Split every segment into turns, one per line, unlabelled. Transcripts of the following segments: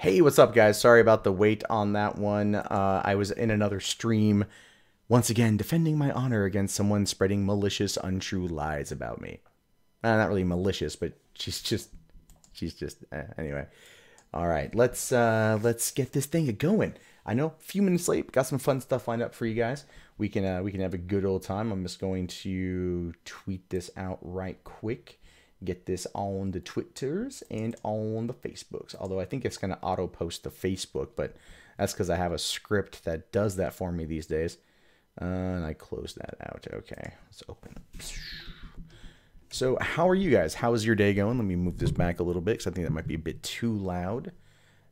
Hey, what's up, guys? Sorry about the wait on that one. I was in another stream, once again, defending my honor against someone spreading malicious, untrue lies about me. Not really malicious, but anyway. All right, let's get this thing going. I know, a few minutes late, got some fun stuff lined up for you guys. We can have a good old time. I'm just going to tweet this out right quick. Get this on the Twitters and on the Facebooks. Although I think it's going to auto post to Facebook, but that's because I have a script that does that for me these days. And I closed that out. Okay, let's open it. So how are you guys? How is your day going? Let me move this back a little bit because I think that might be a bit too loud.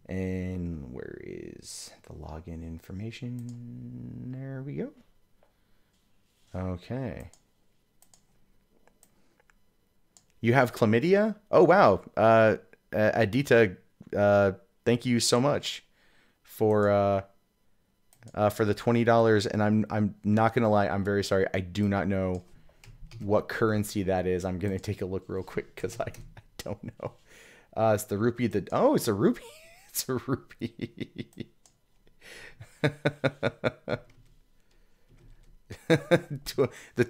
And where is the login information? There we go. Okay. You have chlamydia? Oh, wow. Adita, thank you so much for the $20. And I'm not going to lie. I'm very sorry. I do not know what currency that is. I'm going to take a look real quick because I don't know. It's the rupee that... Oh, it's a rupee. It's a rupee. the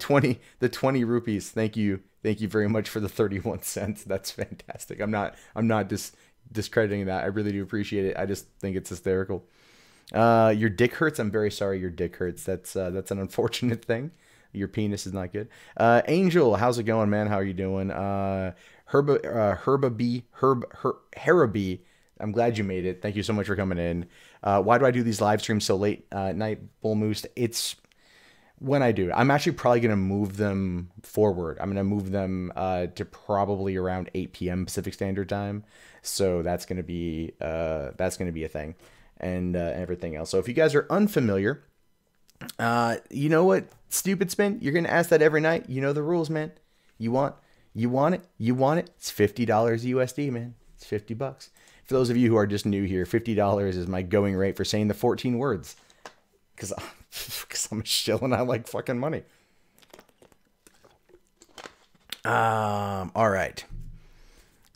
20 rupees. Thank you very much for the 31 cents. That's fantastic. I'm not discrediting that. I really do appreciate it. I just think it's hysterical. Your dick hurts. I'm very sorry your dick hurts. That's an unfortunate thing. Your penis is not good. Angel, how's it going, man? How are you doing? Heraby, I'm glad you made it. Thank you so much for coming in. Why do I do these live streams so late night, Bull Moose? It's when I do. I'm actually probably going to move them forward. I'm going to move them to probably around 8 p.m. Pacific Standard Time. So that's going to be a thing, and everything else. So if you guys are unfamiliar, you know what, Stupid Spin? You're going to ask that every night. You know the rules, man. You want it. It's $50 USD, man. It's $50. For those of you who are just new here, $50 is my going rate for saying the 14 words. Because I'm a shill and I like fucking money. All right.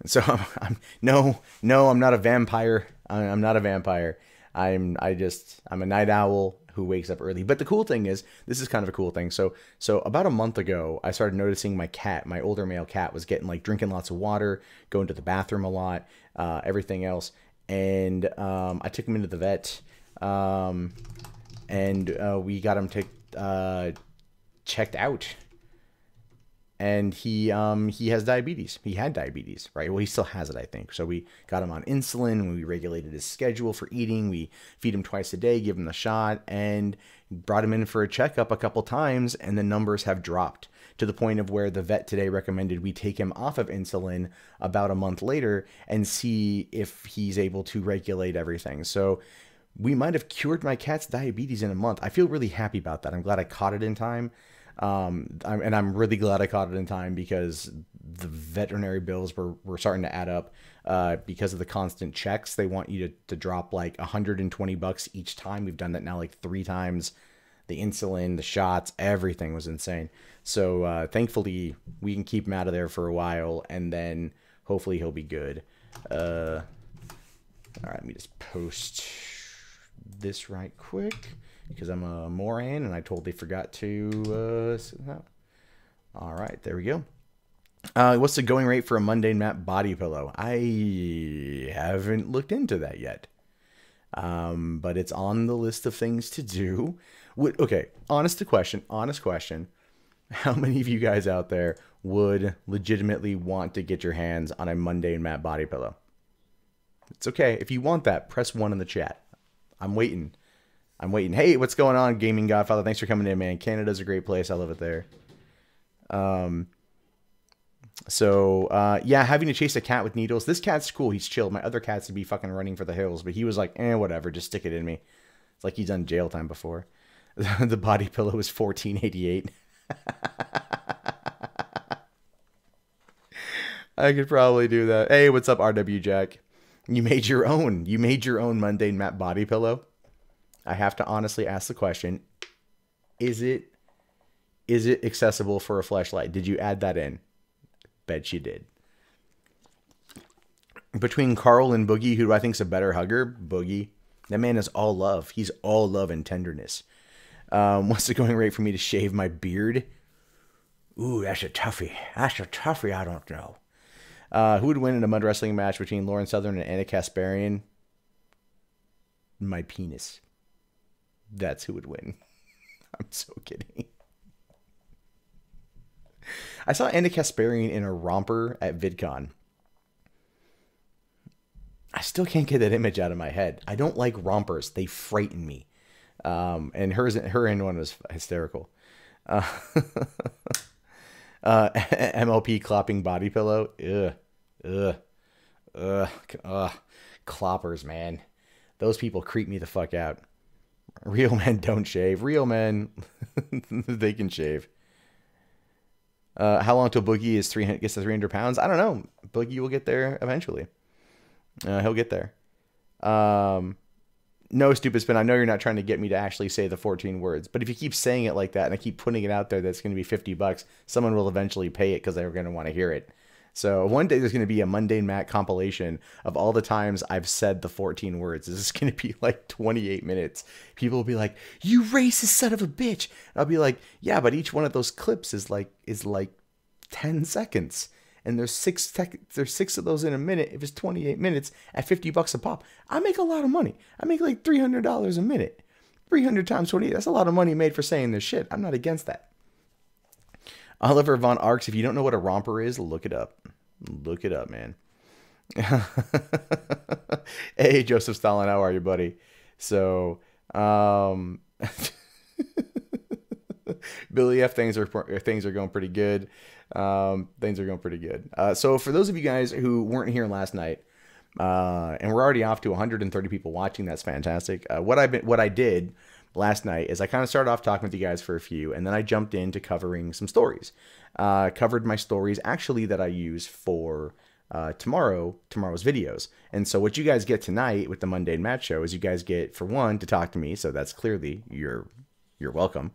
So I'm not a vampire. I'm not a vampire. I'm a night owl who wakes up early. But the cool thing is, this is kind of a cool thing. So about a month ago, I started noticing my cat, my older male cat, was getting like drinking lots of water, going to the bathroom a lot, everything else. And I took him into the vet. And we got him checked out, and he has diabetes. He had diabetes, right? Well, he still has it, I think. So we got him on insulin. We regulated his schedule for eating. We feed him twice a day, give him the shot, and brought him in for a checkup a couple times, and the numbers have dropped to the point of where the vet today recommended we take him off of insulin about a month later and see if he's able to regulate everything. So we might have cured my cat's diabetes in a month. I feel really happy about that. I'm glad I caught it in time. And I'm really glad I caught it in time because the veterinary bills were starting to add up because of the constant checks. They want you to drop like $120 each time. We've done that now like 3 times. The insulin, the shots, everything was insane. So thankfully, we can keep him out of there for a while, and then hopefully he'll be good. All right, let me just post this right quick because I'm a moron and I totally forgot to all right, there we go. What's the going rate for a MundaneMatt body pillow? I haven't looked into that yet, but it's on the list of things to do. Okay, honest question, how many of you guys out there would legitimately want to get your hands on a MundaneMatt body pillow? It's okay if you want that, press 1 in the chat. I'm waiting. Hey, what's going on, Gaming Godfather? Thanks for coming in, man. Canada's a great place. I love it there. Yeah, having to chase a cat with needles. This cat's cool. He's chill. My other cats would be fucking running for the hills, but he was like, whatever. Just stick it in me. It's like he's done jail time before. The body pillow is $14.88. I could probably do that. Hey, what's up, RW Jack? You made your own. You made your own MundaneMatt body pillow. I have to honestly ask the question: Is it accessible for a fleshlight? Did you add that in? Bet you did. Between Carl and Boogie, who I think is a better hugger, Boogie. That man is all love. He's all love and tenderness. What's the going rate for me to shave my beard? Ooh, that's a toughie. That's a toughie. I don't know. Who would win in a mud wrestling match between Lauren Southern and Anna Kasparian? My penis. That's who would win. I'm so kidding. I saw Anna Kasparian in a romper at VidCon. I still can't get that image out of my head. I don't like rompers. They frighten me. And her in one was hysterical. MLP clopping body pillow. Cloppers, man. Those people creep me the fuck out. Real men don't shave. Real men, they can shave. How long till Boogie gets to 300 pounds? I don't know. Boogie will get there eventually. He'll get there. No, stupid spin. I know you're not trying to get me to actually say the 14 words, but if you keep saying it like that and I keep putting it out there, that's going to be $50. Someone will eventually pay it because they're going to want to hear it. So one day there's going to be a Mundane Matt compilation of all the times I've said the 14 words. This is going to be like 28 minutes. People will be like, "You racist son of a bitch." And I'll be like, "Yeah, but each one of those clips is like 10 seconds. And there's six of those in a minute. If it's 28 minutes at $50 a pop, I make a lot of money. I make like $300 a minute. 300 times 28. That's a lot of money made for saying this shit. I'm not against that. Oliver Von Arx, if you don't know what a romper is, look it up. Look it up, man. Hey, Joseph Stalin, how are you, buddy? So, Billy F, things are going pretty good. Things are going pretty good. So for those of you guys who weren't here last night, and we're already off to 130 people watching, that's fantastic. What I did last night is I kind of started off talking with you guys for a few, and then I jumped into covering some stories. Covered my stories actually that I use for tomorrow's videos. And so what you guys get tonight with the MundaneMatt Show is you guys get, for one, to talk to me. So that's clearly you're welcome.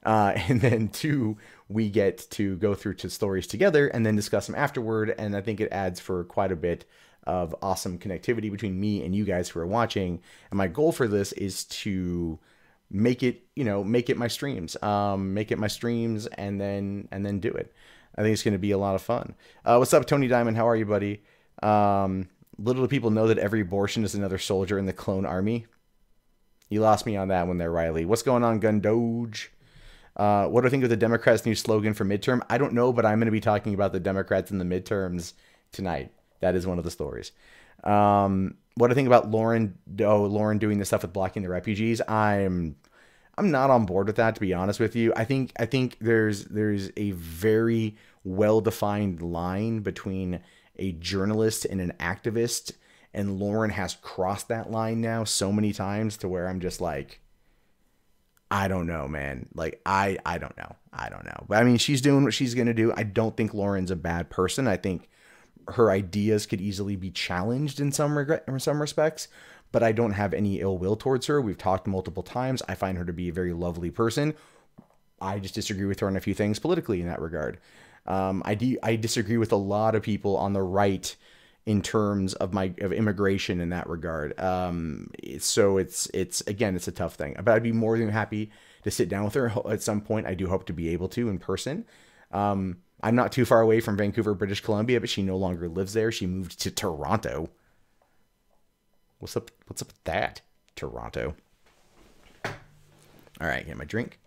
And then two, we get to go through to stories together and then discuss them afterward. And I think it adds for quite a bit of awesome connectivity between me and you guys who are watching. And my goal for this is to make it my streams, and then do it. I think it's going to be a lot of fun. What's up, Tony Diamond? How are you, buddy? Little do people know that every abortion is another soldier in the clone army. You lost me on that one there, Riley. What's going on, Gun Doge? What do I think of the Democrats' new slogan for midterm? I don't know, but I'm going to be talking about the Democrats in the midterms tonight. That is one of the stories. What do I think about Lauren doing this stuff with blocking the refugees? I'm not on board with that, to be honest with you. I think there's a very well-defined line between a journalist and an activist, and Lauren has crossed that line now so many times to where I'm just like, I don't know, man. Like, I don't know. But I mean, she's doing what she's going to do. I don't think Lauren's a bad person. I think her ideas could easily be challenged in some respects, but I don't have any ill will towards her. We've talked multiple times. I find her to be a very lovely person. I just disagree with her on a few things politically in that regard. I disagree with a lot of people on the right in terms of immigration in that regard. So it's a tough thing, but I'd be more than happy to sit down with her at some point. I do hope to be able to in person. I'm not too far away from Vancouver, British Columbia, but she no longer lives there. She moved to Toronto. What's up with that? Toronto. All right, get my drink.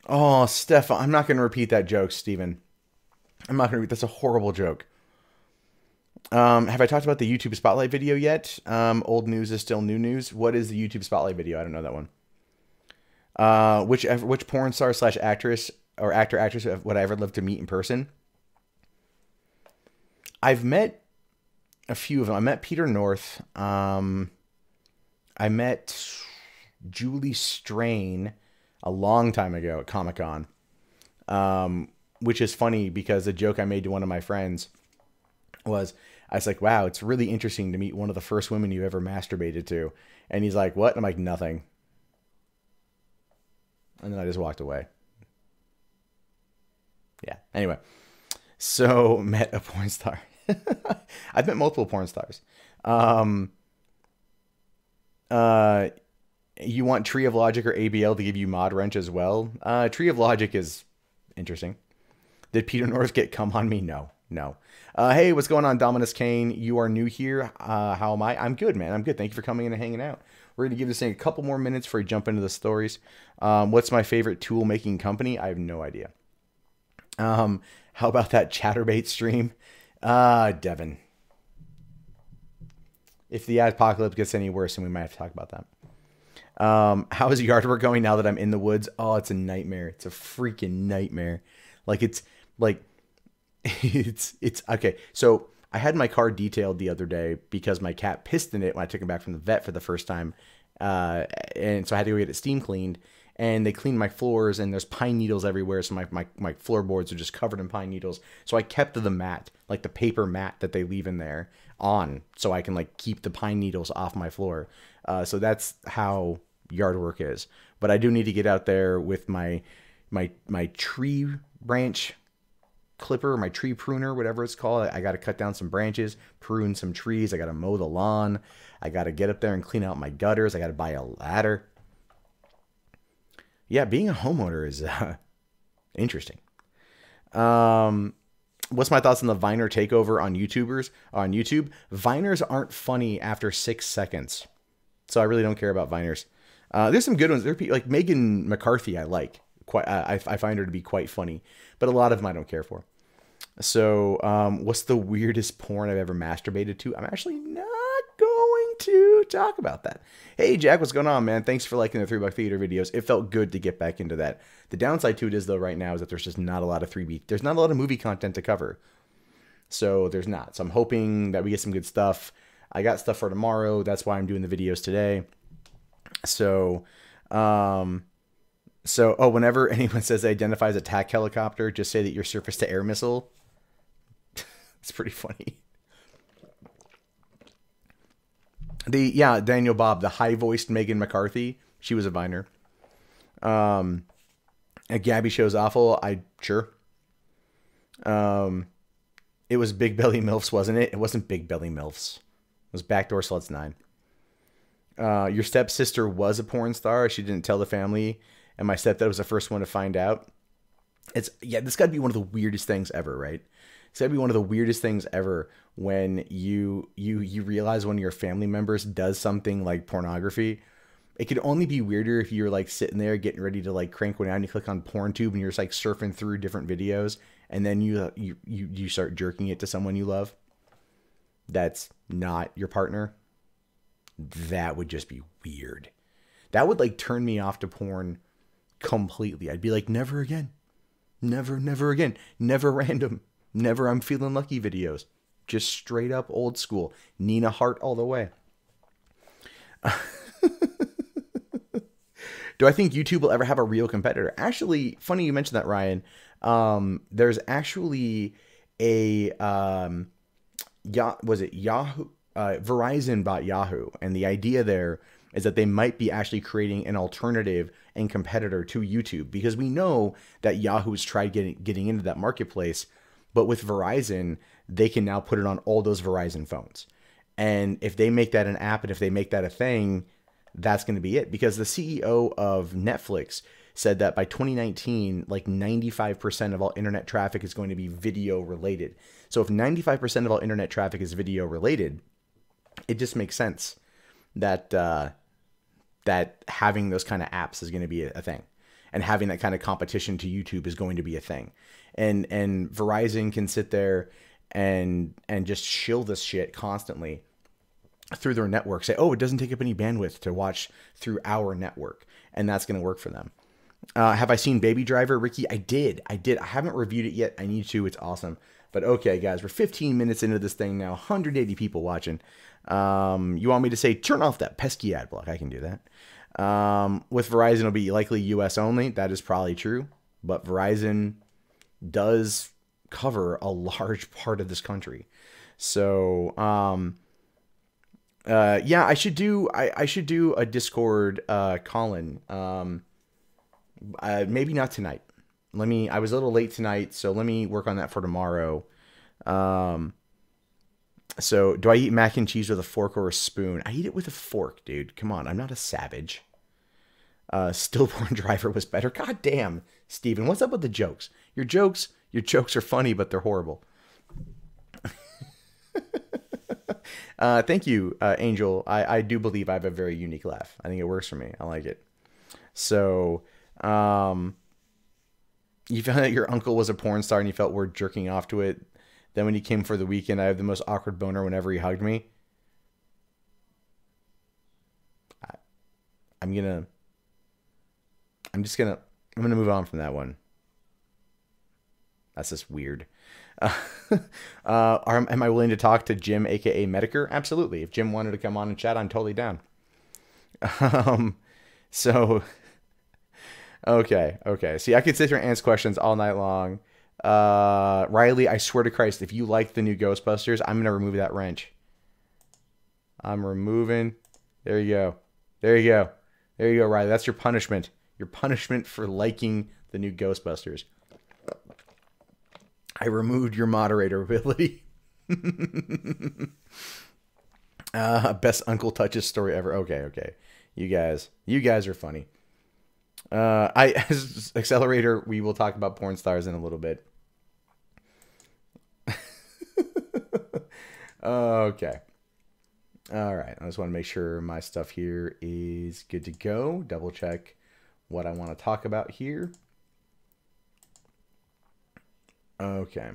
Oh, Steph, I'm not going to repeat that joke, Steven. I'm not going to repeat. That's a horrible joke. Have I talked about the YouTube Spotlight video yet? Old news is still new news. What is the YouTube Spotlight video? I don't know that one. Which porn star / actress or actress would I ever love to meet in person? I've met a few of them. I met Peter North. I met Julie Strain a long time ago at Comic-Con. Which is funny because a joke I made to one of my friends was, I was like, wow, it's really interesting to meet one of the first women you ever masturbated to. And he's like, what? And I'm like, nothing. And then I just walked away. Yeah. Anyway, so met a porn star. I've met multiple porn stars. Um, uh, you want Tree of Logic or ABL to give you mod wrench as well? Tree of Logic is interesting. Did Peter North get come on me? No, no. Hey, what's going on, Dominus Kane? You are new here. How am I? I'm good, man. I'm good. Thank you for coming in and hanging out. We're going to give this thing a couple more minutes before we jump into the stories. What's my favorite tool making company? I have no idea. How about that Chatterbait stream? Devin. If the apocalypse gets any worse, then we might have to talk about that. How is yard work going now that I'm in the woods? Oh, it's a nightmare. It's a freaking nightmare. Like it's okay. So I had my car detailed the other day because my cat pissed in it when I took him back from the vet for the first time. And so I had to go get it steam cleaned, and they cleaned my floors, and there's pine needles everywhere. So my floorboards are just covered in pine needles. So I kept the mat, like the paper mat that they leave in there, on, so I can like keep the pine needles off my floor. So that's how yard work is. But I do need to get out there with my tree branch clipper, my tree pruner, whatever it's called. I got to cut down some branches, prune some trees. I got to mow the lawn. I got to get up there and clean out my gutters. I got to buy a ladder. Yeah, being a homeowner is interesting. What's my thoughts on the Viner takeover on YouTubers on YouTube? Viners aren't funny after 6 seconds, so I really don't care about Viners. There's some good ones. There are people like Megan McCarthy. I like quite. I find her to be quite funny, but a lot of them I don't care for. So, what's the weirdest porn I've ever masturbated to? I'm actually not going to talk about that. Hey, Jack, what's going on, man? Thanks for liking the 3 Buck Theater videos. It felt good to get back into that. The downside to it is, though, right now is that there's just not a lot of 3B. There's not a lot of movie content to cover. So there's not. So I'm hoping that we get some good stuff. I got stuff for tomorrow. That's why I'm doing the videos today. So, whenever anyone says they identify as a TAC helicopter, just say that you're surface-to-air missile. It's pretty funny. Daniel Bob, the high-voiced Megan McCarthy, she was a Viner. And Gabby Show's awful. Sure. It was Big Belly MILFs, wasn't it? It wasn't Big Belly MILFs. It was Backdoor Sluts 9. Your stepsister was a porn star. She didn't tell the family, and my stepdad was the first one to find out. This got to be one of the weirdest things ever, right? It's got to be one of the weirdest things ever when you realize one of your family members does something like pornography. It could only be weirder if you're like sitting there getting ready to like crank one out and you click on PornTube and you're just like surfing through different videos, and then you start jerking it to someone you love. That's not your partner. That would just be weird. That would like turn me off to porn completely. I'd be like, never again. Never again. Never random. Never I'm feeling lucky videos. Just straight up old school. Nina Hart all the way. Do I think YouTube will ever have a real competitor? Actually, funny you mentioned that, Ryan. There's actually a Yahoo? Verizon bought Yahoo, and the idea there is that they might be actually creating an alternative and competitor to YouTube, because we know that Yahoo's tried getting into that marketplace, but with Verizon, they can now put it on all those Verizon phones. And if they make that an app, and if they make that a thing, that's going to be it. Because the CEO of Netflix said that by 2019, like 95% of all internet traffic is going to be video related. So if 95% of all internet traffic is video related, it just makes sense that that having those kind of apps is going to be a thing, and having that kind of competition to YouTube is going to be a thing. And Verizon can sit there and just shill this shit constantly through their network. Say, oh, it doesn't take up any bandwidth to watch through our network, and that's going to work for them. Have I seen Baby Driver, Ricky? I did. I haven't reviewed it yet. I need to. It's awesome. But okay, guys, we're 15 minutes into this thing now. 180 people watching. You want me to say, turn off that pesky ad block? I can do that. With Verizon, it'll be likely US only. That is probably true. But Verizon does cover a large part of this country. So, yeah, I should do a Discord call-in. Maybe not tonight. I was a little late tonight, so let me work on that for tomorrow. So do I eat mac and cheese with a fork or a spoon? I eat it with a fork, dude. Come on, I'm not a savage. Stillborn Driver was better. God damn, Steven, what's up with the jokes? Your jokes are funny, but they're horrible. Thank you, Angel. I do believe I have a very unique laugh. I think it works for me. I like it. So, you found out your uncle was a porn star and you felt weird jerking off to it. Then when he came for the weekend, I have the most awkward boner whenever he hugged me. I'm gonna move on from that one. That's just weird. Am I willing to talk to Jim, aka Medicare? Absolutely. If Jim wanted to come on and chat, I'm totally down. So, okay. See, I could sit here and answer questions all night long. Riley, I swear to Christ, if you like the new Ghostbusters, I'm gonna remove that wrench. I'm removing. There you go. There you go, Riley. That's your punishment. Your punishment for liking the new Ghostbusters. I removed your moderator ability. Best Uncle Touches story ever. Okay. You guys are funny. Accelerator, we will talk about porn stars in a little bit. Okay. All right. I just want to make sure my stuff here is good to go. Double check what I want to talk about here. Okay.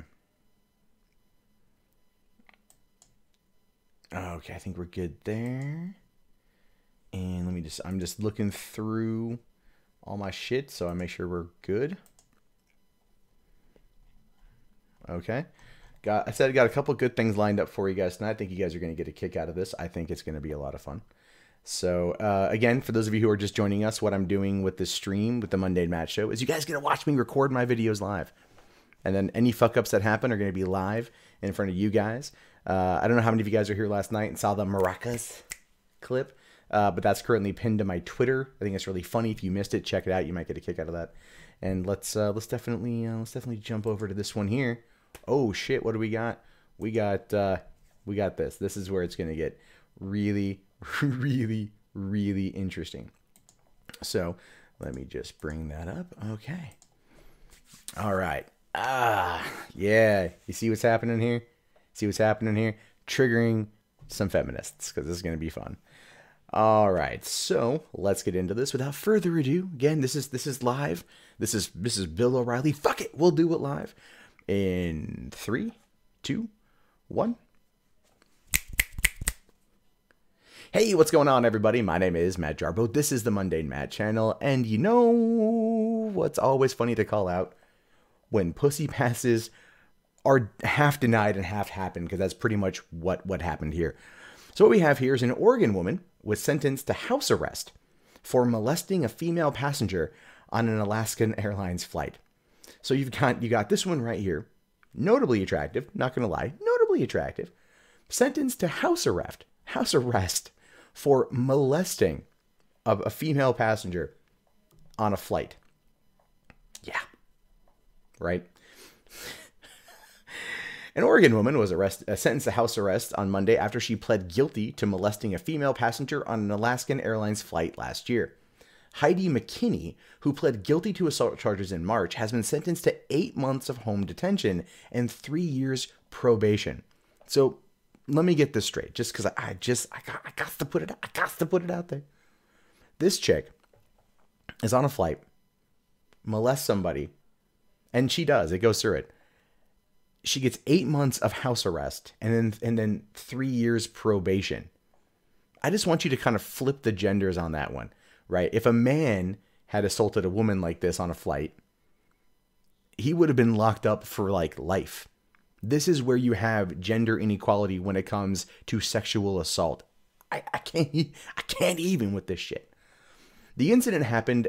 Okay, I think we're good there. And I'm just looking through all my shit so I make sure we're good. Okay. I said I got a couple good things lined up for you guys tonight. I think you guys are going to get a kick out of this. I think it's going to be a lot of fun. So, again, for those of you who are just joining us, what I'm doing with this stream, with the MundaneMatt Show, is you guys get to watch me record my videos live. And then any fuck-ups that happen are going to be live in front of you guys. I don't know how many of you guys were here last night and saw the maracas clip, but that's currently pinned to my Twitter. I think it's really funny. If you missed it, check it out. You might get a kick out of that. And let's definitely jump over to this one here. Oh shit! What do we got? We got this. This is where it's going to get really, really, really interesting. So let me just bring that up. Okay. All right. Yeah. You see what's happening here? Triggering some feminists, because this is going to be fun. All right. So let's get into this without further ado. Again, this is live. This is Bill O'Reilly. Fuck it. We'll do it live. In 3, 2, 1. Hey, what's going on, everybody? My name is Matt Jarbo. This is the MundaneMatt channel, and you know what's always funny to call out? When pussy passes are half denied and half happened, because that's pretty much what happened here. So what we have here is an Oregon woman was sentenced to house arrest for molesting a female passenger on an Alaskan Airlines flight. So you got this one right here, notably attractive, not going to lie, notably attractive, sentenced to house arrest for molesting a female passenger on a flight. Yeah. Right? An Oregon woman was sentenced to house arrest on Monday after she pled guilty to molesting a female passenger on an Alaskan Airlines flight last year. Heidi McKinney, who pled guilty to assault charges in March, has been sentenced to 8 months of home detention and 3 years probation. So let me get this straight, just because I got to put it out there. This chick is on a flight, molests somebody, and she does. It goes through it. She gets 8 months of house arrest and then 3 years probation. I just want you to kind of flip the genders on that one. Right? If a man had assaulted a woman like this on a flight, he would have been locked up for like life. This is where you have gender inequality when it comes to sexual assault. I can't even with this shit. The incident happened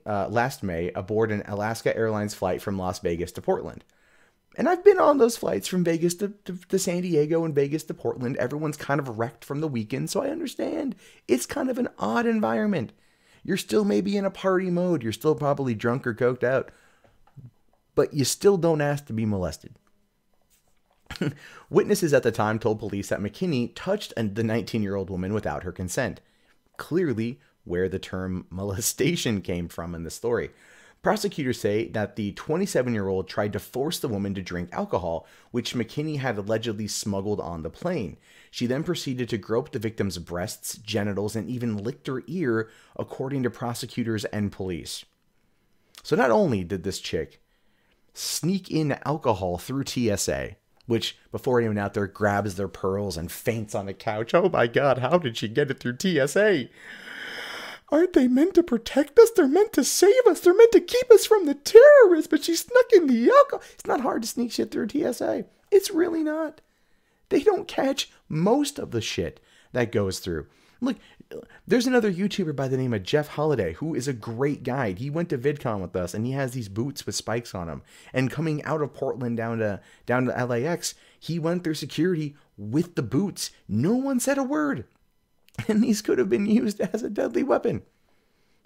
last May aboard an Alaska Airlines flight from Las Vegas to Portland. And I've been on those flights from Vegas to San Diego and Vegas to Portland. Everyone's kind of wrecked from the weekend, so I understand. It's kind of an odd environment. You're still maybe in a party mode. You're still probably drunk or coked out. but you still don't ask to be molested. Witnesses at the time told police that McKinney touched the 19-year-old woman without her consent. Clearly, where the term molestation came from in the story. Prosecutors say that the 27-year-old tried to force the woman to drink alcohol, which McKinney had allegedly smuggled on the plane. She then proceeded to grope the victim's breasts, genitals, and even licked her ear, according to prosecutors and police. So not only did this chick sneak in alcohol through TSA, which, before anyone out there grabs their pearls and faints on the couch, oh my God, how did she get it through TSA? Aren't they meant to protect us? They're meant to save us. They're meant to keep us from the terrorists, but she snuck in the alcohol. It's not hard to sneak shit through TSA. It's really not. They don't catch most of the shit that goes through. Look, there's another YouTuber by the name of Jeff Holiday who is a great guide. He went to VidCon with us, and he has these boots with spikes on them. And coming out of Portland down to LAX, he went through security with the boots. No one said a word. And these could have been used as a deadly weapon.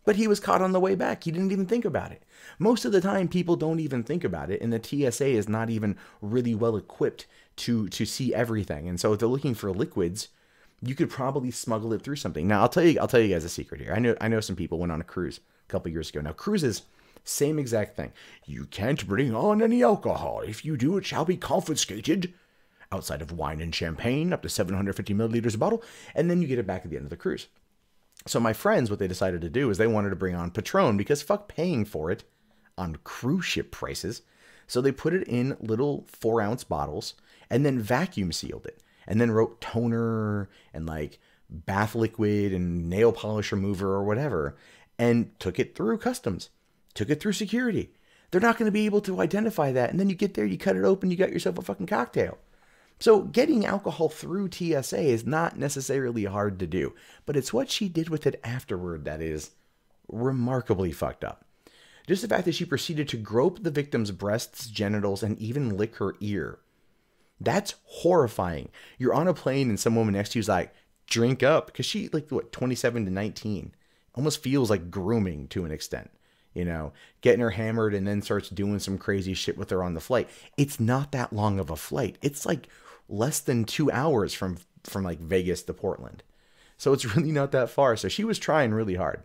But he was caught on the way back. He didn't even think about it. Most of the time, people don't even think about it, and the TSA is not even really well equipped to see everything. And so if they're looking for liquids, you could probably smuggle it through something. Now, I'll tell you guys a secret here. I know some people went on a cruise a couple years ago. Now, cruises, same exact thing. You can't bring on any alcohol. If you do, it shall be confiscated. Outside of wine and champagne, up to 750 milliliters a bottle, and then you get it back at the end of the cruise. So my friends, what they decided to do is they wanted to bring on Patron, because fuck paying for it on cruise ship prices. So they put it in little 4-ounce bottles and then vacuum sealed it, and then wrote toner and like bath liquid and nail polish remover or whatever, and took it through customs, took it through security. They're not going to be able to identify that. And then you get there, you cut it open, you got yourself a fucking cocktail. So getting alcohol through TSA is not necessarily hard to do, but it's what she did with it afterward that is remarkably fucked up. Just the fact that she proceeded to grope the victim's breasts, genitals, and even lick her ear. That's horrifying. You're on a plane and some woman next to you is like, drink up. Because she, like, what, 27 to 19. Almost feels like grooming to an extent. You know, getting her hammered and then starts doing some crazy shit with her on the flight. It's not that long of a flight. It's like less than 2 hours from like Vegas to Portland. So it's really not that far. So she was trying really hard.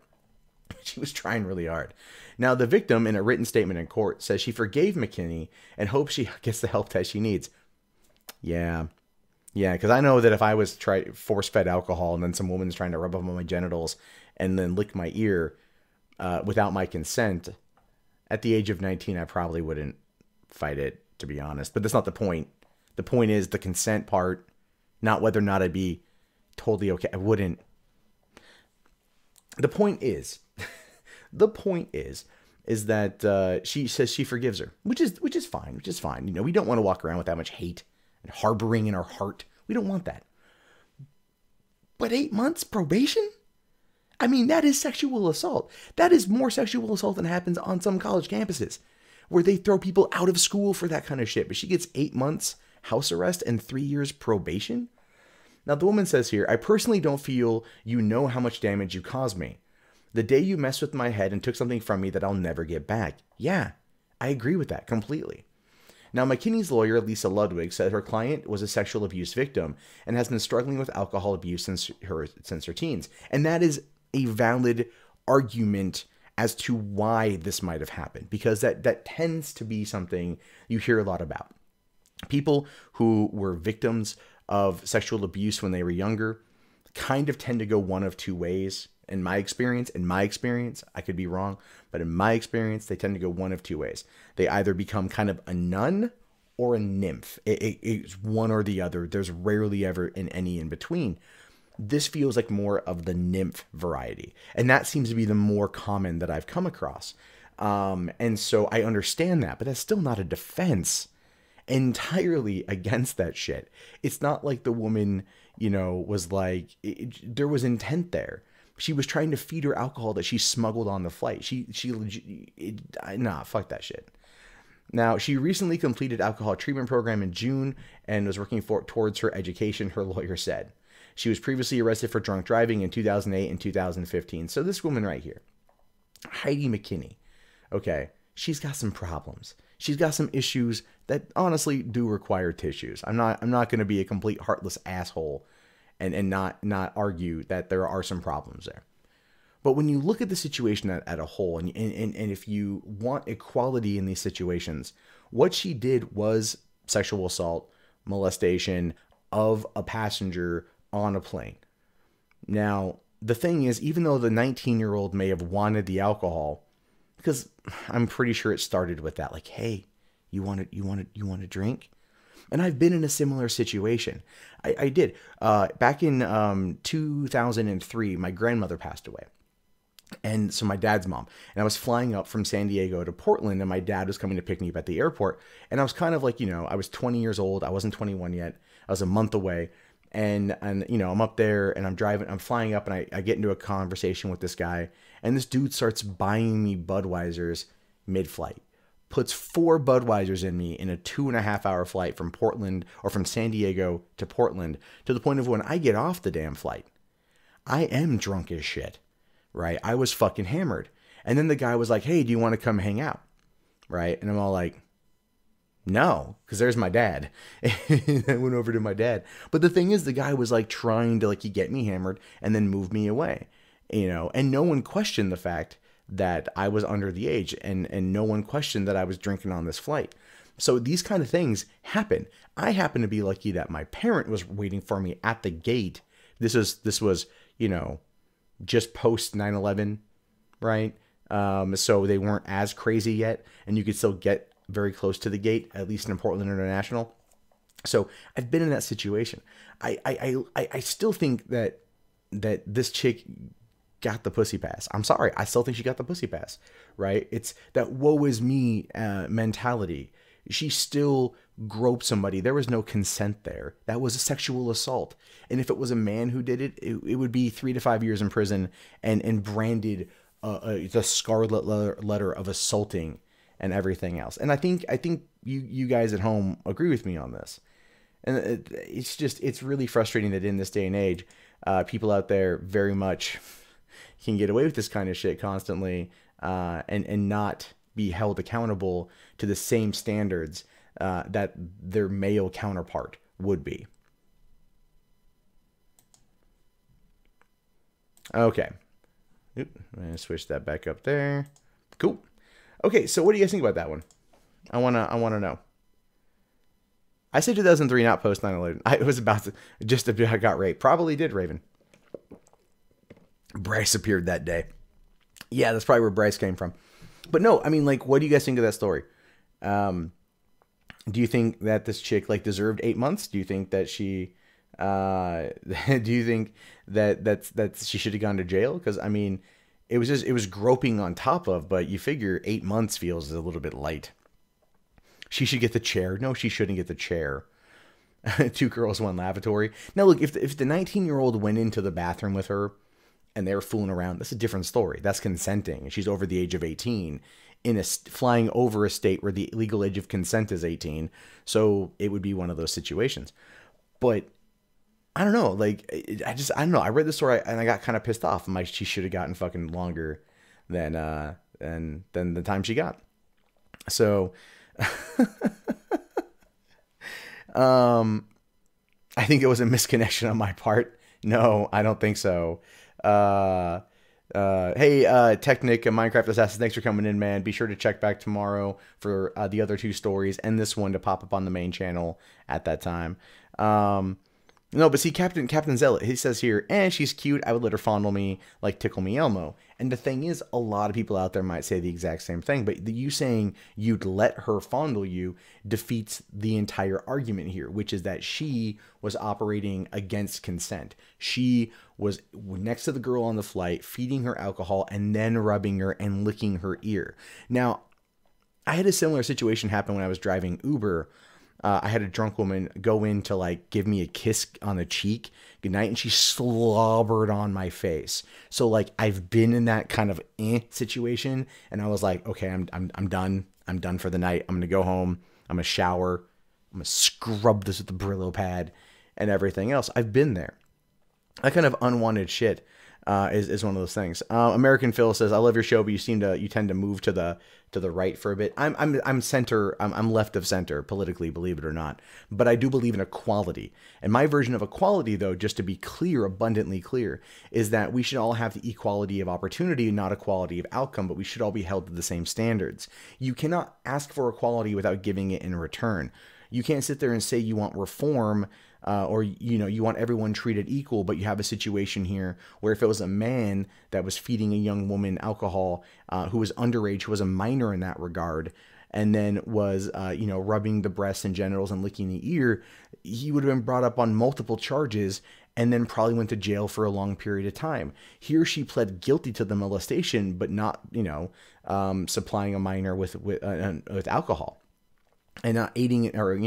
She was trying really hard. Now, the victim, in a written statement in court, says she forgave McKinney and hopes she gets the help that she needs. Yeah, because I know that if I was force-fed alcohol and then some woman's trying to rub up on my genitals and then lick my ear without my consent, at the age of 19, I probably wouldn't fight it, to be honest. But that's not the point. The point is the consent part, not whether or not I'd be totally okay. I wouldn't. The point is that she says she forgives her, which is fine. You know, we don't want to walk around with that much hate and harboring in our heart. We don't want that. But 8 months probation? I mean, that is sexual assault. That is more sexual assault than happens on some college campuses, where they throw people out of school for that kind of shit. But she gets 8 months house arrest and 3 years probation. Now, the woman says here, I personally don't feel you know how much damage you caused me. The day you messed with my head and took something from me that I'll never get back. Yeah, I agree with that completely. Now, McKinney's lawyer, Lisa Ludwig, said her client was a sexual abuse victim and has been struggling with alcohol abuse since her teens. And that is a valid argument as to why this might have happened, because that tends to be something you hear a lot about. People who were victims of sexual abuse when they were younger kind of tend to go one of two ways. In my experience, I could be wrong, but in my experience, they tend to go one of two ways. They either become kind of a nun or a nymph. It's one or the other. There's rarely ever any in between. This feels like more of the nymph variety. And that seems to be the more common that I've come across. And so I understand that, but that's still not a defense entirely against that shit. It's not like the woman, you know, was like, there was intent there. She was trying to feed her alcohol that she smuggled on the flight. Fuck that shit. Now, she recently completed alcohol treatment program in June and was working towards her education, her lawyer said. She was previously arrested for drunk driving in 2008 and 2015. So this woman right here, Heidi McKinney, okay, she's got some problems. she's got some issues that honestly do require tissues. I'm not going to be a complete heartless asshole and not argue that there are some problems there. But when you look at the situation at a whole, and if you want equality in these situations, what she did was sexual assault, molestation of a passenger on a plane. Now, the thing is, even though the 19-year-old may have wanted the alcohol, because I'm pretty sure it started with that, like, hey, you want a drink? And I've been in a similar situation. I did. Back in 2003, my grandmother passed away. And so my dad's mom, and I was flying up from San Diego to Portland, and my dad was coming to pick me up at the airport. And I was kind of like, I was 20 years old. I wasn't 21 yet. I was a month away. And I'm up there and I'm flying up, and I get into a conversation with this guy, and this dude starts buying me Budweisers mid-flight. Puts 4 Budweisers in me in a 2.5-hour flight from Portland, or from San Diego to Portland, to the point of when I get off the damn flight, I am drunk as shit, right? I was fucking hammered. And then the guy was like, hey, do you want to come hang out? Right? And I'm all like, no, because there's my dad. And I went over to my dad. But the thing is, the guy was like trying to get me hammered and then move me away, and no one questioned the fact that I was under the age, and no one questioned that I was drinking on this flight. So these kind of things happen. I happen to be lucky that my parent was waiting for me at the gate. This was, just post 9/11, right? So they weren't as crazy yet, and you could still get very close to the gate, at least in Portland International. So I've been in that situation. I still think that this chick got the pussy pass. I'm sorry. I still think she got the pussy pass, right? It's that woe is me mentality. She still groped somebody. There was no consent there. That was a sexual assault. And if it was a man who did it, it would be 3 to 5 years in prison and branded the scarlet letter of assaulting and everything else. And I think you guys at home agree with me on this. And it's really frustrating that in this day and age, people out there very much can get away with this kind of shit constantly, and not be held accountable to the same standards that their male counterpart would be. Okay. Oop, I'm going to switch that back up there. Cool. Okay, so what do you guys think about that one? I wanna know. I said 2003, not post 9/11. I was about to I got raped. Probably did, Raven. Bryce appeared that day. Yeah, that's probably where Bryce came from. But no, I mean, what do you guys think of that story? Do you think that this chick deserved 8 months? Do you think that she do you think that she should have gone to jail? Because I mean, it was groping on top of, but you figure 8 months feels a little bit light. She should get the chair. No, she shouldn't get the chair. 2 girls, 1 lavatory. Now look, if the 19-year-old went into the bathroom with her and they were fooling around, that's a different story. That's consenting, and she's over the age of 18 flying over a state where the legal age of consent is 18. So it would be one of those situations. But I don't know. I don't know. I read the story and I got kind of pissed off. She should have gotten fucking longer than the time she got. So, I think it was a misconnection on my part. No, I don't think so. Hey, Technic, Minecraft Assassin, thanks for coming in, man. Be sure to check back tomorrow for the other 2 stories and this one to pop up on the main channel at that time. No, but see, Captain Zealot, he says here, she's cute. I would let her fondle me, tickle me Elmo. And the thing is, a lot of people out there might say the exact same thing, but you saying you'd let her fondle you defeats the entire argument here, which is that she was operating against consent. She was next to the girl on the flight, feeding her alcohol and then rubbing her and licking her ear. Now, I had a similar situation happen when I was driving Uber. I had a drunk woman go in to give me a kiss on the cheek goodnight, and she slobbered on my face. So I've been in that kind of situation, and I was like, okay, I'm done. I'm done for the night. I'm gonna go home. I'm gonna shower. I'm gonna scrub this with the Brillo pad and everything else. I've been there. That kind of unwanted shit. is one of those things. American Phil says, "I love your show, but you tend to move to the right for a bit." I'm center. I'm left of center politically, believe it or not. But I do believe in equality. And my version of equality, though, just to be clear, abundantly clear, is that we should all have the equality of opportunity, not equality of outcome. But we should all be held to the same standards. You cannot ask for equality without giving it in return. You can't sit there and say you want reform. Or, you want everyone treated equal, but you have a situation here where if it was a man that was feeding a young woman alcohol, who was underage, who was a minor in that regard, and then was, rubbing the breasts and genitals and licking the ear, he would have been brought up on multiple charges and then probably went to jail for a long period of time. Here she pled guilty to the molestation, but not, supplying a minor with alcohol and not aiding it or,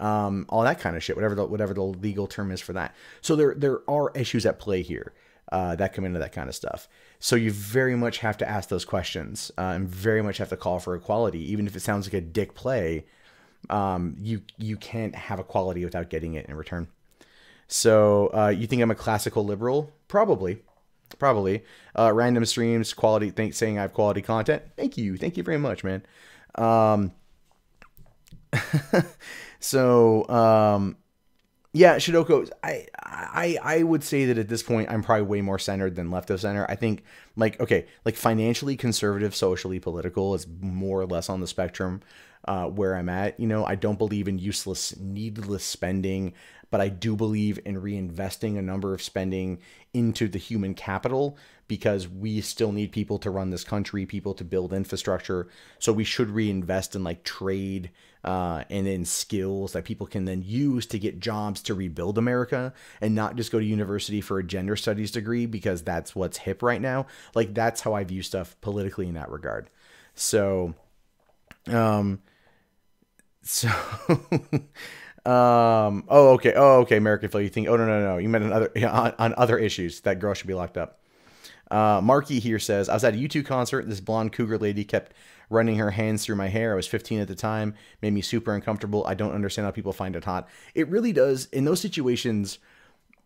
all that kind of shit, whatever the legal term is for that. So there are issues at play here that come into that kind of stuff. So you very much have to ask those questions and very much have to call for equality, even if it sounds like a dick play. You can't have equality without getting it in return. So you think I'm a classical liberal? Probably. Random streams, quality. Saying I have quality content. Thank you very much, man. So, yeah, Shidoko, I would say that at this point, I'm probably way more centered than left of center. I think like financially conservative, socially political is more or less on the spectrum, where I'm at. I don't believe in useless, needless spending, but I do believe in reinvesting a number of spending into the human capital, because we still need people to run this country, people to build infrastructure. So we should reinvest in like trade, and in skills that people can then use to get jobs to rebuild America, and not just go to university for a gender studies degree because that's what's hip right now. Like, that's how I view stuff politically in that regard. So, oh, okay. American Phil, you think, oh, no. You meant on other issues that girl should be locked up. Marky here says, I was at a U2 concert. This blonde cougar lady kept running her hands through my hair. I was 15 at the time. Made me super uncomfortable. I don't understand how people find it hot. It really does. In those situations,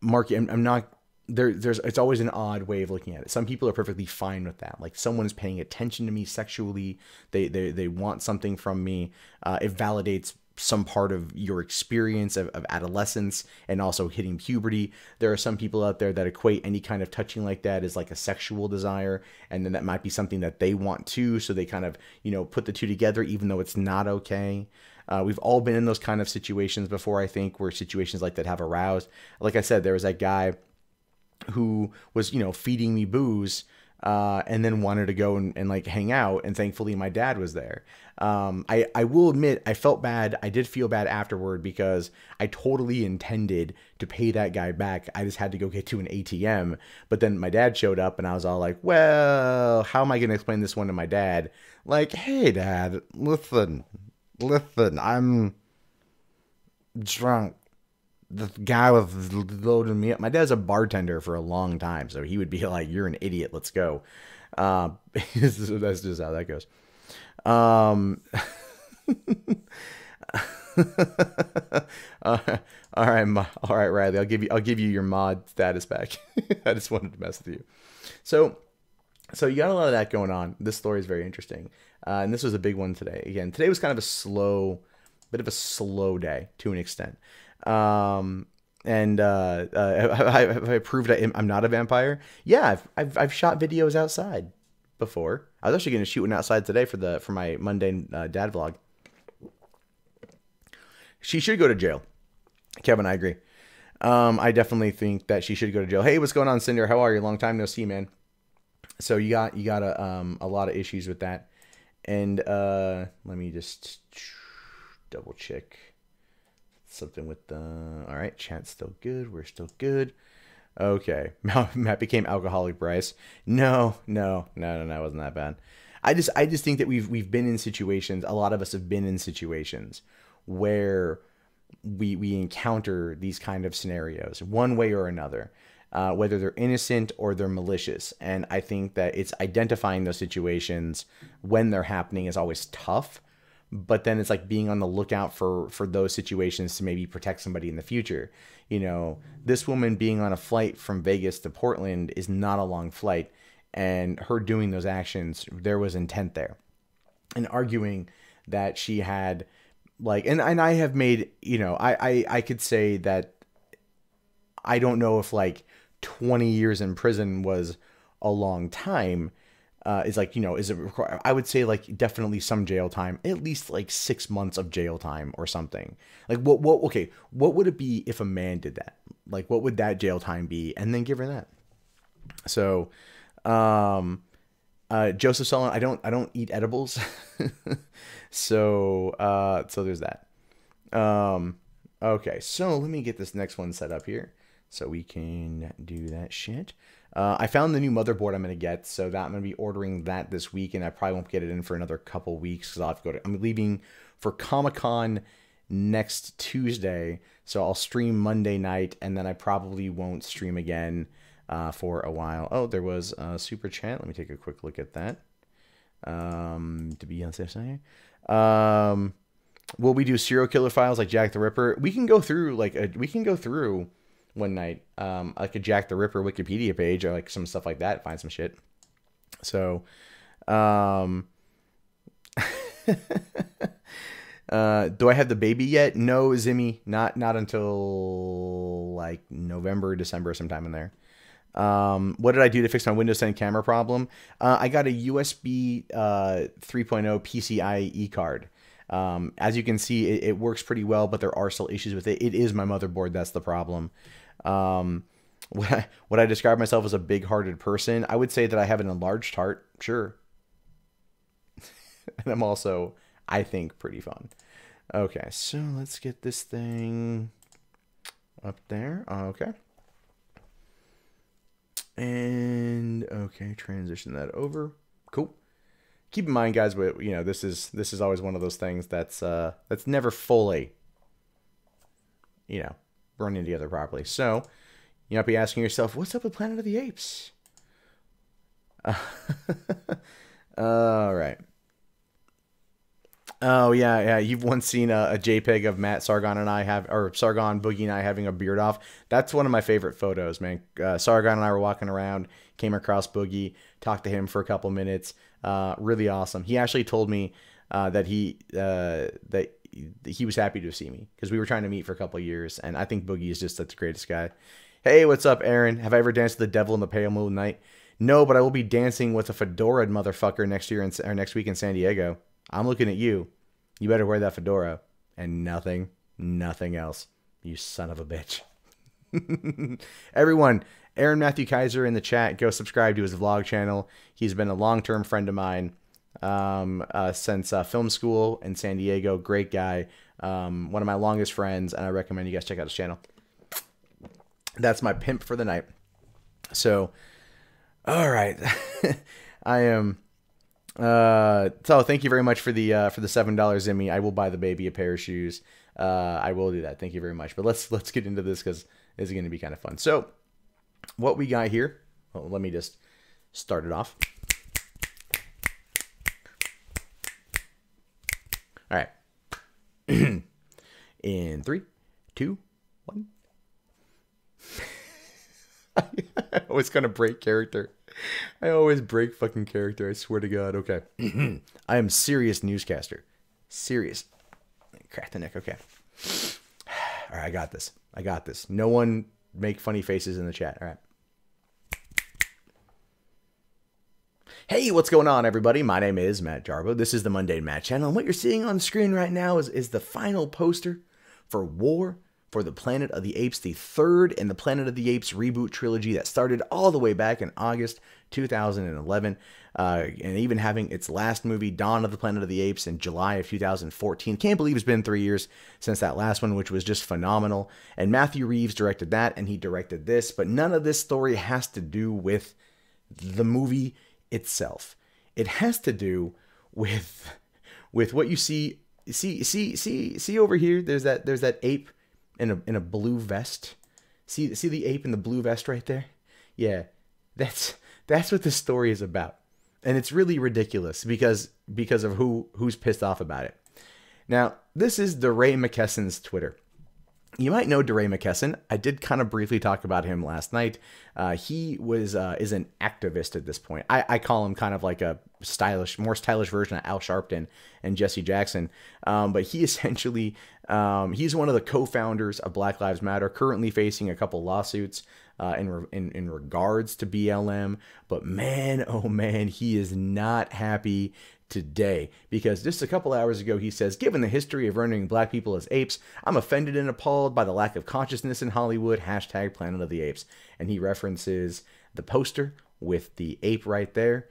Marky, I'm not there. It's always an odd way of looking at it. Some people are perfectly fine with that. Like, someone's paying attention to me sexually. They want something from me. It validates some part of your experience of adolescence and also hitting puberty. There are some people out there that equate any kind of touching like that as like a sexual desire, and then that might be something that they want too, so they kind of put the two together, even though it's not okay. We've all been in those kind of situations before, I think, where situations like that have aroused. Like I said, there was that guy who was feeding me booze, and then wanted to go and like hang out, and thankfully my dad was there. I will admit, I felt bad. I did feel bad afterward, because I totally intended to pay that guy back. I just had to go get to an ATM, but then my dad showed up, and I was all like, well, how am I going to explain this one to my dad? Like, hey dad, listen, I'm drunk. The guy was loading me up. My dad's a bartender for a long time, so he would be like, you're an idiot, let's go. That's just how that goes. All right, Riley, I'll give you your mod status back. I just wanted to mess with you. So you got a lot of that going on. This story is very interesting. And this was a big one today. Again, today was kind of a bit of a slow day to an extent. I proved I'm not a vampire. Yeah, I've shot videos outside before. I was actually going to shoot one outside today for my mundane dad vlog. She should go to jail. Kevin, I agree. I definitely think that she should go to jail. Hey, what's going on, Cinder? How are you? Long time no see, man. So you got a lot of issues with that. And let me just double check something with the... All right, chat's still good. We're still good. Okay. Matt became alcoholic, Bryce. No, it wasn't that bad. I just think that we've been in situations, a lot of us have been in situations where we encounter these kind of scenarios one way or another, whether they're innocent or they're malicious. And I think that it's identifying those situations when they're happening is always tough. but then it's like being on the lookout for those situations to maybe protect somebody in the future. You know, this woman being on a flight from Vegas to Portland is not a long flight, and her doing those actions, there was intent there. And arguing that she had like, and I have made, you know, I could say that I don't know if like 20 years in prison was a long time. Is like, you know, is it required? I would say like definitely some jail time, at least like 6 months of jail time or something. Like okay, what would it be if a man did that? Like, what would that jail time be? And then give her that. So, Joseph Sullivan, I don't eat edibles. So there's that. Okay, so let me get this next one set up here so we can do that shit. I found the new motherboard I'm going to get, so that I'm going to be ordering that this week, and I probably won't get it in for another couple weeks because I'll have to go to, I'm leaving for Comic-Con next Tuesday, so I'll stream Monday night, and then I probably won't stream again for a while. Oh, there was a super chat. Let me take a quick look at that. To be on safe side. Will we do serial killer files like Jack the Ripper? We can go through one night, like a Jack the Ripper Wikipedia page or like some stuff like that, find some shit. So, do I have the baby yet? No, Zimmy, not until like November, December, sometime in there. What did I do to fix my Windows 10 camera problem? I got a USB 3.0 PCIe card. As you can see, it works pretty well, but there are still issues with it. It is my motherboard that's the problem. Would I describe myself as a big-hearted person? I would say that I have an enlarged heart, sure. And I'm also, I think, pretty fun. Okay, so let's get this thing up there. Okay. And okay, transition that over. Cool. Keep in mind, guys, you know, this is always one of those things that's never fully, you know, running together properly. So you might be asking yourself, what's up with Planet of the Apes? All right. Oh yeah. You've once seen a JPEG of Matt, Sargon, and I Sargon, Boogie, and I having a beard off. That's one of my favorite photos, man. Sargon and I were walking around, came across Boogie, talked to him for a couple minutes. Really awesome. He actually told me that he was happy to see me because we were trying to meet for a couple of years, and I think Boogie is just the greatest guy. Hey, what's up, Aaron? Have I ever danced with the devil in the pale moonlight? No, but I will be dancing with a fedora motherfucker next week in San Diego. I'm looking at you. You better wear that fedora and nothing else. You son of a bitch. Everyone, Aaron Matthew Kaiser in the chat, go subscribe to his vlog channel. He's been a long-term friend of mine since film school in San Diego. Great guy. One of my longest friends, and I recommend you guys check out his channel. That's my pimp for the night. So, all right. I am... so thank you very much for the $7 Zimmy. I will buy the baby a pair of shoes. I will do that. Thank you very much. But let's get into this because this is going to be kind of fun. So what we got here, well, let me just start it off. All right. In 3, 2, 1. I always kind of break character. I always break fucking character. I swear to God. Okay. I am serious newscaster. Serious. Crack the neck. Okay. All right. I got this. No one make funny faces in the chat. All right. Hey, what's going on, everybody? My name is Matt Jarbo. This is the MundaneMatt channel. And what you're seeing on the screen right now is the final poster for War for the Planet of the Apes, the third in the Planet of the Apes reboot trilogy that started all the way back in August 2011, and even having its last movie, Dawn of the Planet of the Apes, in July of 2014. Can't believe it's been 3 years since that last one, which was just phenomenal. And Matthew Reeves directed that, and he directed this, but none of this story has to do with the movie itself. It has to do with what you see over here. There's that ape in a blue vest. See the ape in the blue vest right there? Yeah, that's what this story is about. And it's really ridiculous because of who's pissed off about it. Now, this is DeRay McKesson's Twitter. You might know DeRay McKesson. I did kind of briefly talk about him last night. He is an activist at this point. I call him kind of like a more stylish version of Al Sharpton and Jesse Jackson. But he essentially, he's one of the co-founders of Black Lives Matter, currently facing a couple lawsuits in regards to BLM. But man, oh man, he is not happy today, because just a couple hours ago he says, given the history of rendering black people as apes, I'm offended and appalled by the lack of consciousness in Hollywood, hashtag Planet of the Apes. And he references the poster with the ape right there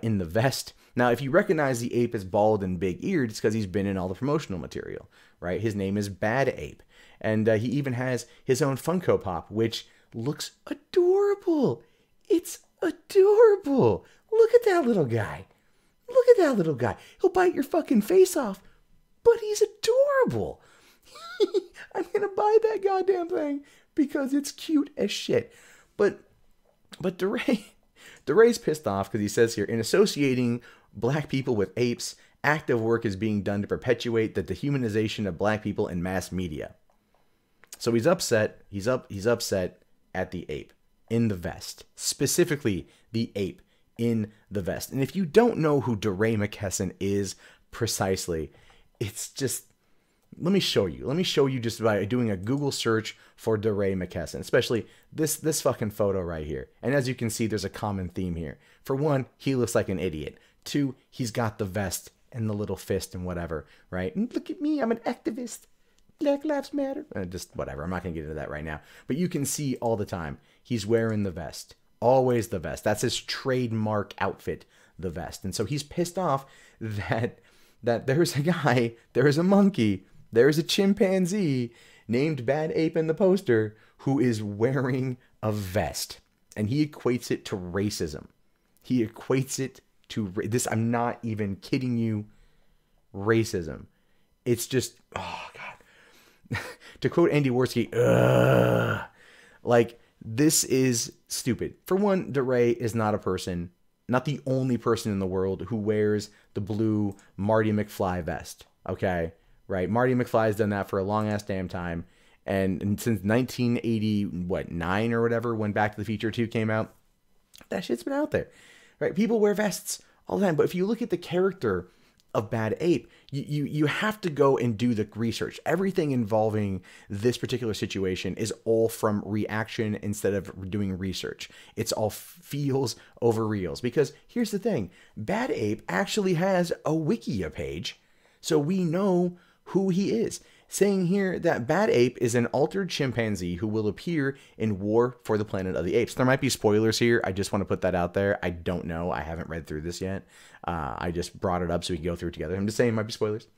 in the vest. Now, if you recognize the ape as bald and big-eared, it's because he's been in all the promotional material, right? His name is Bad Ape. And he even has his own Funko Pop, which looks adorable. It's adorable. Look at that little guy. Look at that little guy. He'll bite your fucking face off, but he's adorable. I'm going to buy that goddamn thing because it's cute as shit. But DeRay's pissed off because he says here, in associating black people with apes, active work is being done to perpetuate the dehumanization of black people in mass media. So he's upset. He's upset at the ape in the vest, specifically the ape in the vest. And if you don't know who DeRay McKesson is precisely, it's just, let me show you. Let me show you just by doing a Google search for DeRay McKesson, especially this fucking photo right here. And as you can see, there's a common theme here. For one, he looks like an idiot. Two, he's got the vest and the little fist and whatever, right? And look at me, I'm an activist. Black Lives Matter. Just whatever. I'm not going to get into that right now. But you can see all the time, he's wearing the vest. Always the vest. That's his trademark outfit, the vest. And so he's pissed off that there's a guy, there's a monkey, there's a chimpanzee named Bad Ape in the poster who is wearing a vest. And he equates it to racism. He equates it to this. I'm not even kidding you. Racism. It's just, oh God. To quote Andy Worski, ugh. Like, this is stupid. For one, DeRay is not a person, not the only person in the world who wears the blue Marty McFly vest. Okay? Right? Marty McFly has done that for a long ass damn time. And since 1989 or whatever, when Back to the Future 2 came out, that shit's been out there. Right? People wear vests all the time. But if you look at the character of Bad Ape, you have to go and do the research. Everything involving this particular situation is all from reaction instead of doing research. It's all feels over reals. Because here's the thing, Bad Ape actually has a Wikia page, so we know who he is. Saying here that Bad Ape is an altered chimpanzee who will appear in War for the Planet of the Apes. There might be spoilers here. I just want to put that out there. I don't know. I haven't read through this yet. I just brought it up so we can go through it together. I'm just saying it might be spoilers.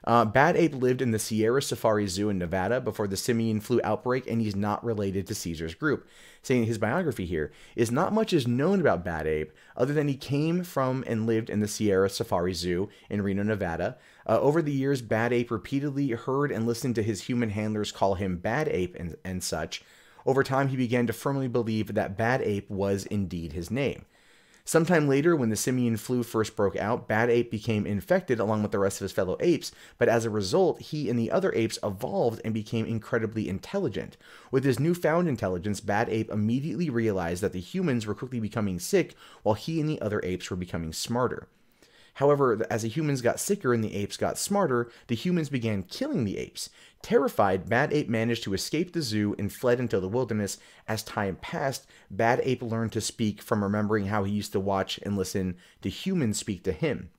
Bad Ape lived in the Sierra Safari Zoo in Nevada before the simian flu outbreak, and he's not related to Caesar's group. Saying his biography here is not much is known about Bad Ape, other than he came from and lived in the Sierra Safari Zoo in Reno, Nevada. Over the years, Bad Ape repeatedly heard and listened to his human handlers call him Bad Ape and such. Over time, he began to firmly believe that Bad Ape was indeed his name. Sometime later, when the simian flu first broke out, Bad Ape became infected along with the rest of his fellow apes, but as a result, he and the other apes evolved and became incredibly intelligent. With his newfound intelligence, Bad Ape immediately realized that the humans were quickly becoming sick, while he and the other apes were becoming smarter. However, as the humans got sicker and the apes got smarter, the humans began killing the apes. Terrified, Bad Ape managed to escape the zoo and fled into the wilderness. As time passed, Bad Ape learned to speak from remembering how he used to watch and listen to humans speak to him.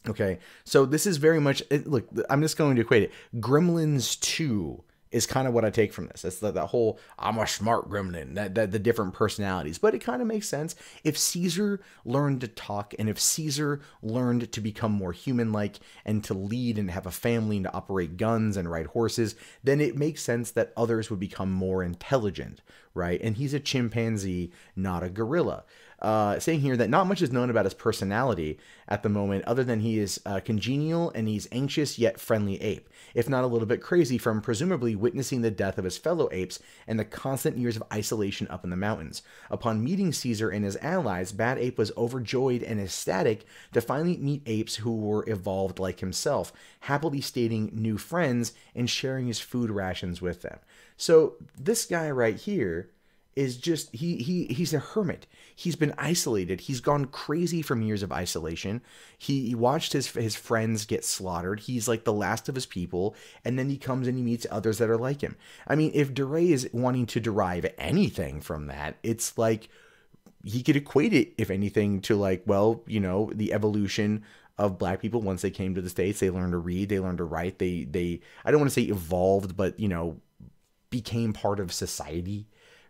Okay, so this is very much, look, I'm just going to equate it. Gremlins 2 is kind of what I take from this. That's the whole, I'm a smart gremlin, the different personalities. But it kind of makes sense. If Caesar learned to talk, and if Caesar learned to become more human-like and to lead and have a family and to operate guns and ride horses, then it makes sense that others would become more intelligent, right? And he's a chimpanzee, not a gorilla. saying here that not much is known about his personality at the moment, other than he is congenial and he's anxious yet friendly ape, if not a little bit crazy from presumably witnessing the death of his fellow apes and the constant years of isolation up in the mountains. Upon meeting Caesar and his allies, Bad Ape was overjoyed and ecstatic to finally meet apes who were evolved like himself, happily stating new friends and sharing his food rations with them. So this guy right here is just, he's a hermit. He's been isolated. He's gone crazy from years of isolation. He watched his friends get slaughtered. He's like the last of his people. And then he comes and he meets others that are like him. I mean, if DeRay is wanting to derive anything from that, it's like he could equate it, if anything, to like, well, you know, the evolution of black people. Once they came to the States, they learned to read, they learned to write. They I don't want to say evolved, but, you know, became part of society.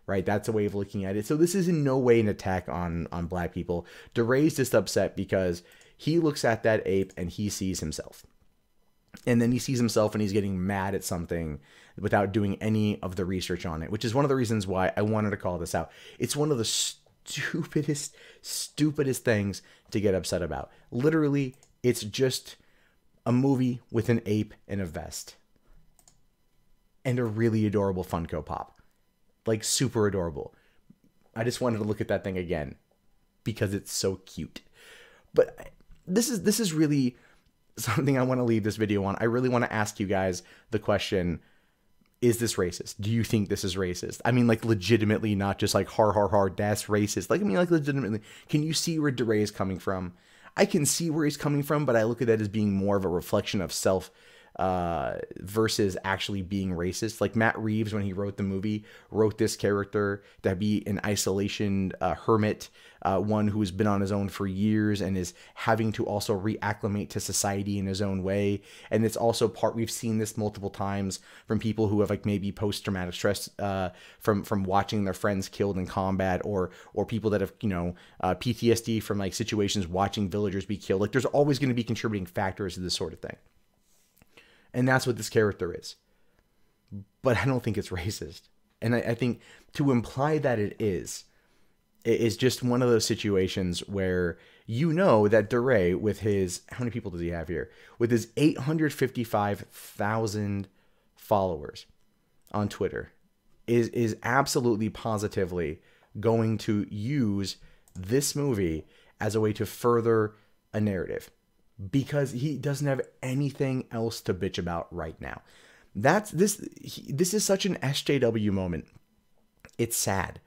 Right, that's a way of looking at it. So this is in no way an attack on black people. DeRay's just upset because he looks at that ape and he sees himself. And then he sees himself and he's getting mad at something without doing any of the research on it, which is one of the reasons why I wanted to call this out. It's one of the stupidest things to get upset about. Literally, it's just a movie with an ape in a vest and a really adorable Funko Pop. Like, super adorable. I just wanted to look at that thing again because it's so cute. But this is really something I want to leave this video on. I really want to ask you guys the question, is this racist? Do you think this is racist? I mean, like, legitimately, not just like har, that's racist. Like, I mean, like, legitimately, can you see where DeRay is coming from? I can see where he's coming from, but I look at that as being more of a reflection of self versus actually being racist. Like Matt Reeves, when he wrote the movie, wrote this character to be an isolation hermit, one who has been on his own for years and is having to also reacclimate to society in his own way. And it's also we've seen this multiple times from people who have like maybe post-traumatic stress from watching their friends killed in combat, or people that have, you know, PTSD from like situations watching villagers be killed. Like, there's always going to be contributing factors to this sort of thing. And that's what this character is. But I don't think it's racist. And I think to imply that it is just one of those situations where you know that DeRay, with his, how many people does he have here? With his 855,000 followers on Twitter, is absolutely positively going to use this movie as a way to further a narrative. Because he doesn't have anything else to bitch about right now. This is such an SJW moment. It's sad.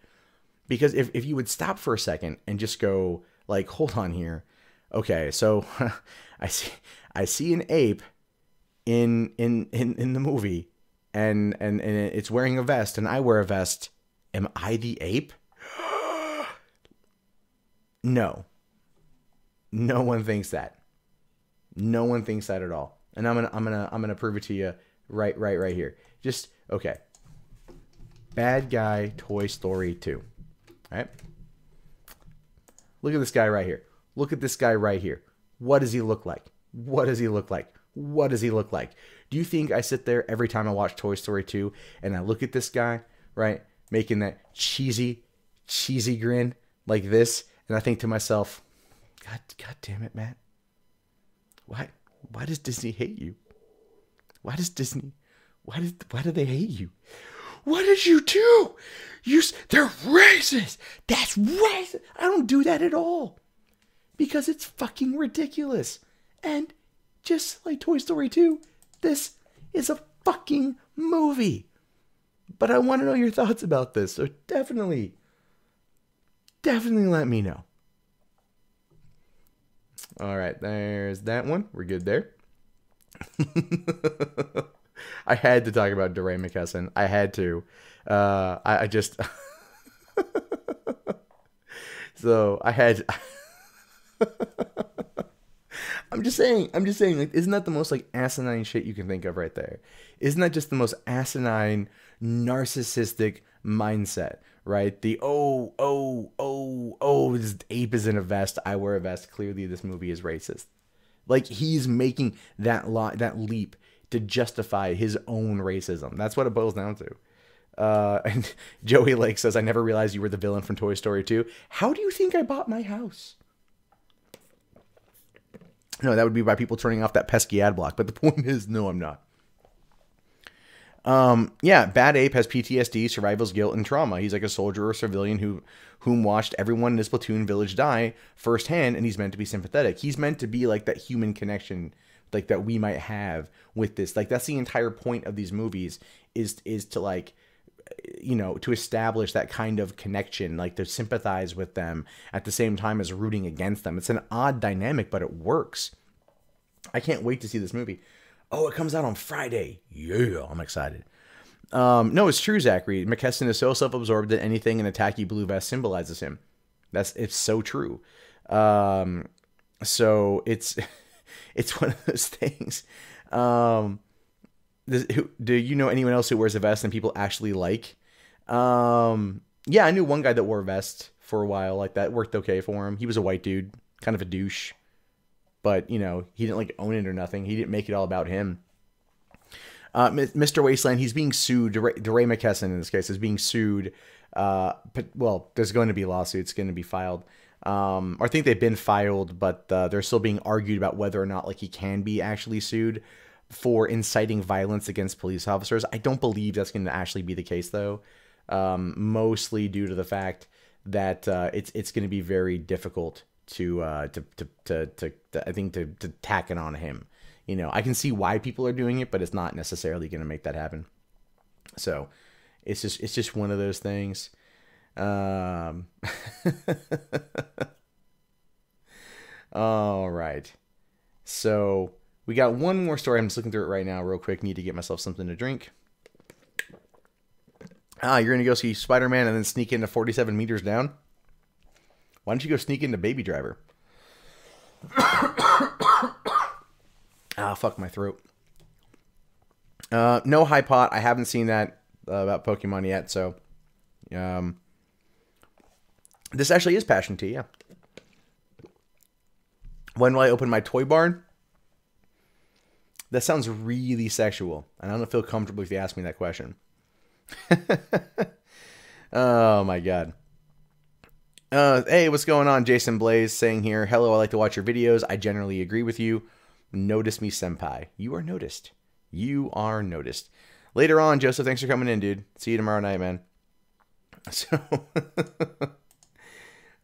Because if you would stop for a second and just go, like, hold on here. Okay, so I see an ape in the movie and it's wearing a vest and I wear a vest. Am I the ape? No. No one thinks that. No one thinks that at all. And I'm gonna prove it to you right here. Just, okay. Bad guy Toy Story 2. All right? Look at this guy right here. Look at this guy right here. What does he look like? What does he look like? What does he look like? Do you think I sit there every time I watch Toy Story 2 and I look at this guy, right, making that cheesy grin like this, and I think to myself, God damn it, Matt. Why does Disney hate you? Why do they hate you? What did you do? They're racist. That's racist. I don't do that at all. Because it's fucking ridiculous. And just like Toy Story 2, this is a fucking movie. But I want to know your thoughts about this. So definitely let me know. All right, there's that one. We're good there. I had to talk about DeRay McKesson. I had to. I just... So, I had... I'm just saying, like, isn't that the most, like, asinine shit you can think of right there? Isn't that just the most asinine, narcissistic mindset, right? The, this ape is in a vest, I wear a vest, clearly this movie is racist. Like, he's making that leap to justify his own racism. That's what it boils down to. And Joey Lake says, I never realized you were the villain from Toy Story 2. How do you think I bought my house? No, that would be by people turning off that pesky ad block. But the point is, no, I'm not. Yeah, Bad Ape has PTSD, survival's guilt, and trauma. He's like a soldier or civilian whom watched everyone in his platoon village die firsthand, and he's meant to be sympathetic. He's meant to be like that human connection, like that we might have with this. Like that's the entire point of these movies is to like, you know, to establish that kind of connection, like to sympathize with them at the same time as rooting against them. It's an odd dynamic, but it works. I can't wait to see this movie. Oh, it comes out on Friday. Yeah, I'm excited. No, it's true, Zachary. McKesson is so self-absorbed that anything in a tacky blue vest symbolizes him. It's so true. So it's one of those things. Do you know anyone else who wears a vest and people actually like? Yeah, I knew one guy that wore a vest for a while. Like that worked okay for him. He was a white dude, kind of a douche. But, you know, he didn't like own it or nothing. He didn't make it all about him. Mr. Wasteland, he's being sued. DeRay McKesson, in this case, is being sued. Well, there's going to be lawsuits going to be filed. I think they've been filed, but they're still being argued about whether or not like he can be actually sued for inciting violence against police officers. I don't believe that's going to actually be the case, though. Mostly due to the fact that it's going to be very difficult to tack it on him. You know, I can see why people are doing it, but it's not necessarily going to make that happen. So it's just one of those things. All right. So we got one more story. I'm just looking through it right now real quick. Need to get myself something to drink. You're going to go see Spider-Man and then sneak into 47 meters down? Why don't you go sneak into Baby Driver? Fuck my throat. No High Pot. I haven't seen that about Pokemon yet, so this actually is Passion Tea, yeah. When will I open my toy barn? That sounds really sexual, and I don't feel comfortable if you ask me that question. Oh my god. Hey, what's going on? Jason Blaze saying here, hello, I like to watch your videos. I generally agree with you. Notice me, senpai. You are noticed. You are noticed. Later on, Joseph, thanks for coming in, dude. See you tomorrow night, man. So,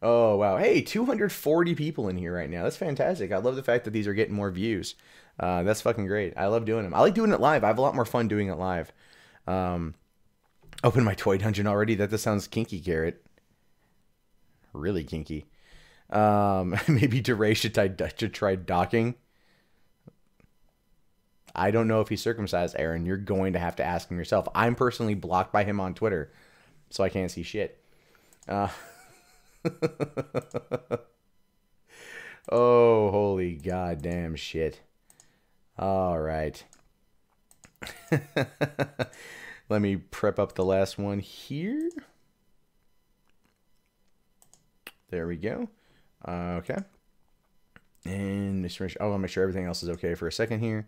oh, wow. Hey, 240 people in here right now. That's fantastic. I love the fact that these are getting more views. That's fucking great. I love doing them. I like doing it live. I have a lot more fun doing it live. Open my toy dungeon already? That just sounds kinky, Garrett. Really kinky. Maybe DeRay should try docking. I don't know if he's circumcised, Aaron. You're going to have to ask him yourself. I'm personally blocked by him on Twitter, so I can't see shit. Oh, holy goddamn shit. All right. Let me prep up the last one here. There we go. Okay. And I want to make sure everything else is okay for a second here.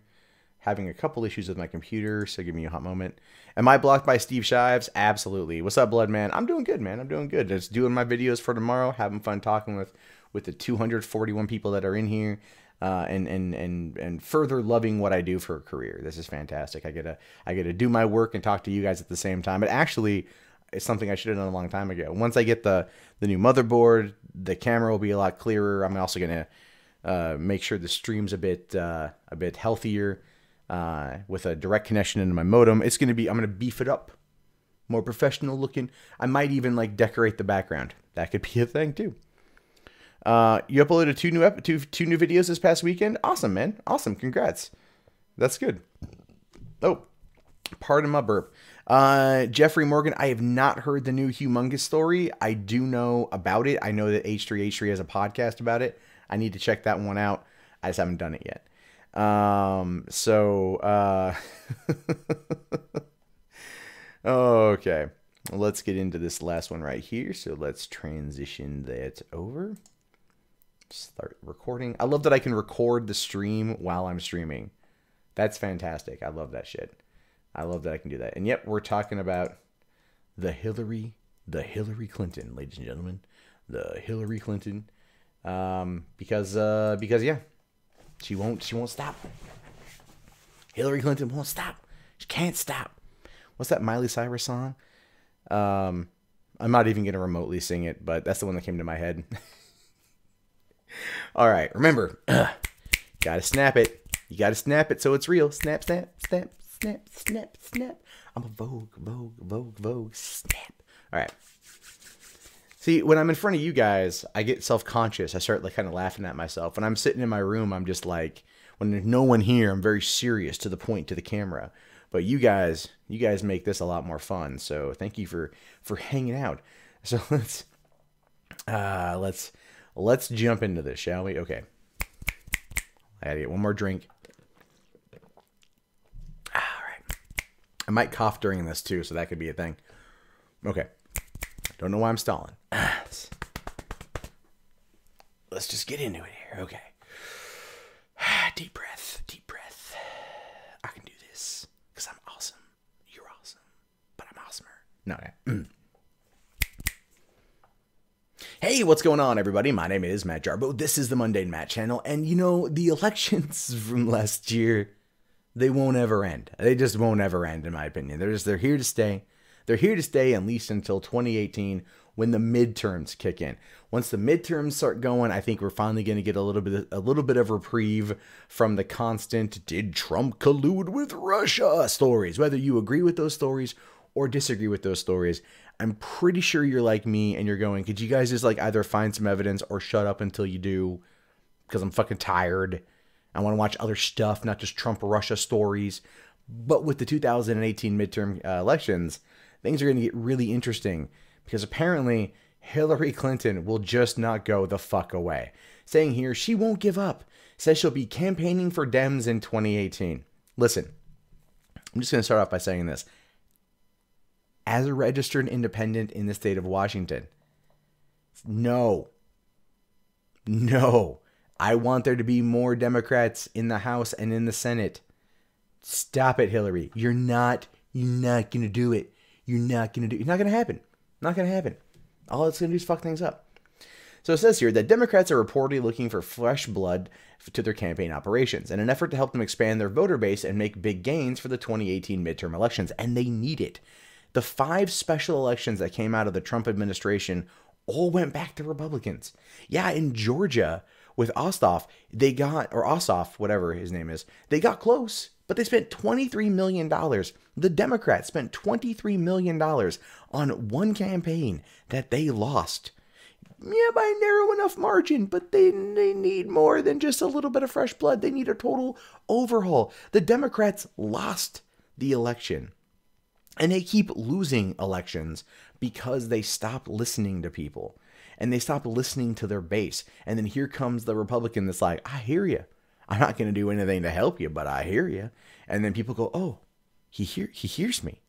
Having a couple issues with my computer, so give me a hot moment. Am I blocked by Steve Shives? Absolutely. What's up, Blood Man? I'm doing good, man. I'm doing good. Just doing my videos for tomorrow, having fun talking with the 241 people that are in here, and further loving what I do for a career. This is fantastic. I get to do my work and talk to you guys at the same time. But actually, it's something I should have done a long time ago. Once I get the new motherboard, the camera will be a lot clearer. I'm also gonna make sure the stream's a bit healthier. With a direct connection into my modem. I'm going to beef it up. More professional looking. I might even like decorate the background. That could be a thing too. You uploaded two new videos this past weekend. Awesome, man. Awesome. Congrats. That's good. Oh, pardon my burp. Jeffrey Morgan, I have not heard the new Humongous story. I do know about it. I know that H3H3 has a podcast about it. I need to check that one out. I just haven't done it yet. Okay, let's get into this last one right here. So let's transition that over. Start recording. I love that I can record the stream while I'm streaming. That's fantastic. I love that shit. I love that I can do that. And yep, we're talking about the Hillary Clinton, ladies and gentlemen, the Hillary Clinton, because yeah, she won't stop. Hillary Clinton won't stop. She can't stop. What's that Miley Cyrus song? I'm not even gonna remotely sing it, but that's the one that came to my head. All right, remember, gotta snap it. You gotta snap it so it's real. Snap, snap, snap, snap, snap, snap. I'm a Vogue, snap. All right. See, when I'm in front of you guys, I get self-conscious. I start like kind of laughing at myself. When I'm sitting in my room, I'm just like, when there's no one here, I'm very serious to the point to the camera. But you guys make this a lot more fun. So thank you for hanging out. So let's jump into this, shall we? Okay. I gotta get one more drink. All right. I might cough during this too, so that could be a thing. Okay. Don't know why I'm stalling. Let's just get into it here. Okay. Deep breath. Deep breath. I can do this because I'm awesome. You're awesome. But I'm awesomer. No, okay. Hey, what's going on, everybody? My name is Matt Jarbo. This is the Mundane Matt channel. And, you know, the elections from last year, they won't ever end. They just won't ever end, in my opinion. They're here to stay. They're here to stay at least until 2018 when the midterms kick in. Once the midterms start going, I think we're finally going to get a little bit of reprieve from the constant "did Trump collude with Russia" stories. Whether you agree with those stories or disagree with those stories, I'm pretty sure you're like me and you're going, could you guys just like either find some evidence or shut up until you do? Because I'm fucking tired. I want to watch other stuff, not just Trump-Russia stories. But with the 2018 midterm elections, things are going to get really interesting because apparently Hillary Clinton will just not go the fuck away. Saying here she won't give up. Says she'll be campaigning for Dems in 2018. Listen, I'm just going to start off by saying this. As a registered independent in the state of Washington, no, I want there to be more Democrats in the House and in the Senate. Stop it, Hillary. You're not going to do it. You're not going to happen. Not going to happen. All it's going to do is fuck things up. So it says here that Democrats are reportedly looking for fresh blood to their campaign operations in an effort to help them expand their voter base and make big gains for the 2018 midterm elections. And they need it. The 5 special elections that came out of the Trump administration all went back to Republicans. Yeah, in Georgia with Ossoff, whatever his name is, they got close, but they spent $23 million. The Democrats spent $23 million on one campaign that they lost. Yeah, by a narrow enough margin, but they need more than just a little bit of fresh blood. They need a total overhaul. The Democrats lost the election. And they keep losing elections because they stop listening to people. And they stop listening to their base. And then here comes the Republican that's like, I hear you. I'm not going to do anything to help you, but I hear you. And then people go, oh, he hears me.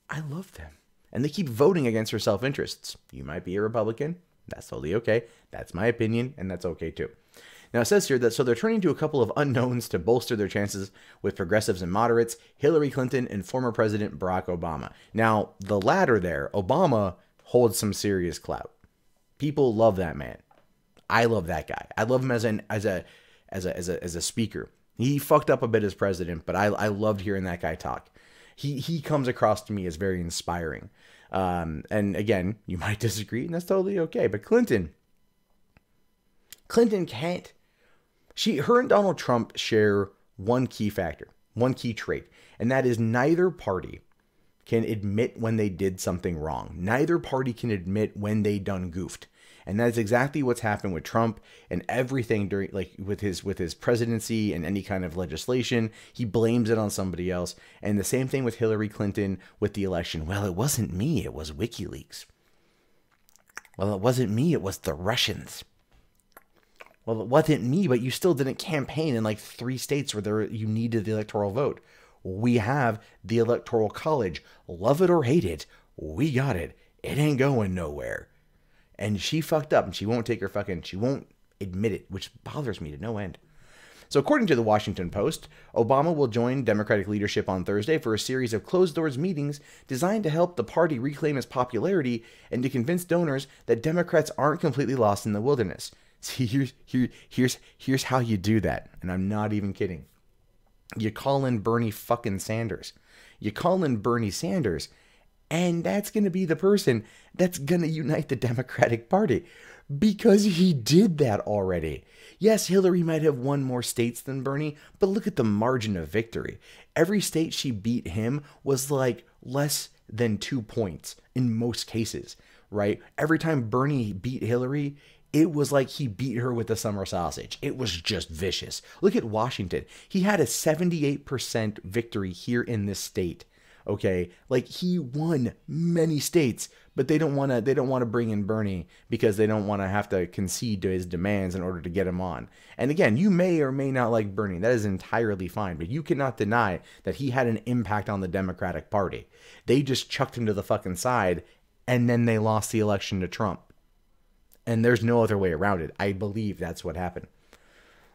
I love them. And they keep voting against their self-interests. You might be a Republican. That's totally okay. That's my opinion, and that's okay too. Now it says here that so they're turning to a couple of unknowns to bolster their chances with progressives and moderates, Hillary Clinton and former President Barack Obama. Now, the latter there, Obama holds some serious clout. People love that man. I love that guy. I love him as a speaker. He fucked up a bit as president, but I loved hearing that guy talk. He comes across to me as very inspiring. And again, you might disagree, and that's totally okay. But Clinton can't. Her and Donald Trump share one key factor, one key trait, and that is neither party can admit when they did something wrong. Neither party can admit when they done goofed. And that's exactly what's happened with Trump and everything during, like, with his presidency and any kind of legislation. He blames it on somebody else. And the same thing with Hillary Clinton with the election. Well, it wasn't me. It was WikiLeaks. Well, it wasn't me. It was the Russians. Well, it wasn't me, but you still didn't campaign in like 3 states where you needed the electoral vote. We have the Electoral College. Love it or hate it, we got it. It ain't going nowhere. And she fucked up, and she won't admit it, which bothers me to no end. So according to the Washington Post, Obama will join Democratic leadership on Thursday for a series of closed-doors meetings designed to help the party reclaim its popularity and to convince donors that Democrats aren't completely lost in the wilderness. See, here's how you do that, and I'm not even kidding. You call in Bernie fucking Sanders. You call in Bernie Sanders, and that's going to be the person that's going to unite the Democratic Party because he did that already. Yes, Hillary might have won more states than Bernie, but look at the margin of victory. Every state she beat him was like less than 2 points in most cases, right? Every time Bernie beat Hillary, it was like he beat her with a summer sausage. It was just vicious. Look at Washington. He had a 78% victory here in this state. Okay, like he won many states, but they don't want to bring in Bernie because they don't want to have to concede to his demands in order to get him on. And again, you may or may not like Bernie. That is entirely fine, but you cannot deny that he had an impact on the Democratic Party. They just chucked him to the fucking side, and then they lost the election to Trump. And there's no other way around it. I believe that's what happened.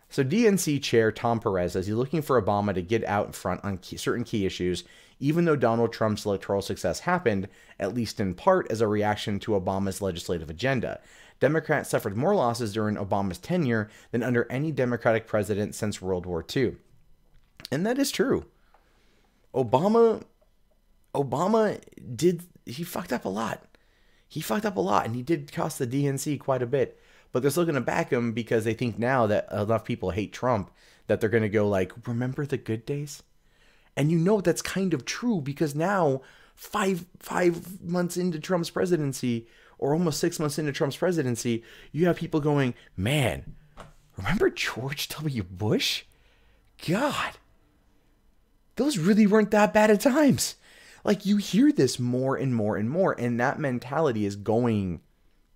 So DNC chair Tom Perez says he's looking for Obama to get out in front on certain key issues, even though Donald Trump's electoral success happened, at least in part, as a reaction to Obama's legislative agenda. Democrats suffered more losses during Obama's tenure than under any Democratic president since World War II. And that is true. Obama he fucked up a lot. He fucked up a lot, and he did cost the DNC quite a bit. But they're still going to back him because they think now that enough people hate Trump that they're going to go like, remember the good days? And you know that's kind of true because now, five months into Trump's presidency, or almost 6 months into Trump's presidency, you have people going, man, remember George W. Bush? God, those really weren't that bad at times. Like, you hear this more and more and more, and that mentality is going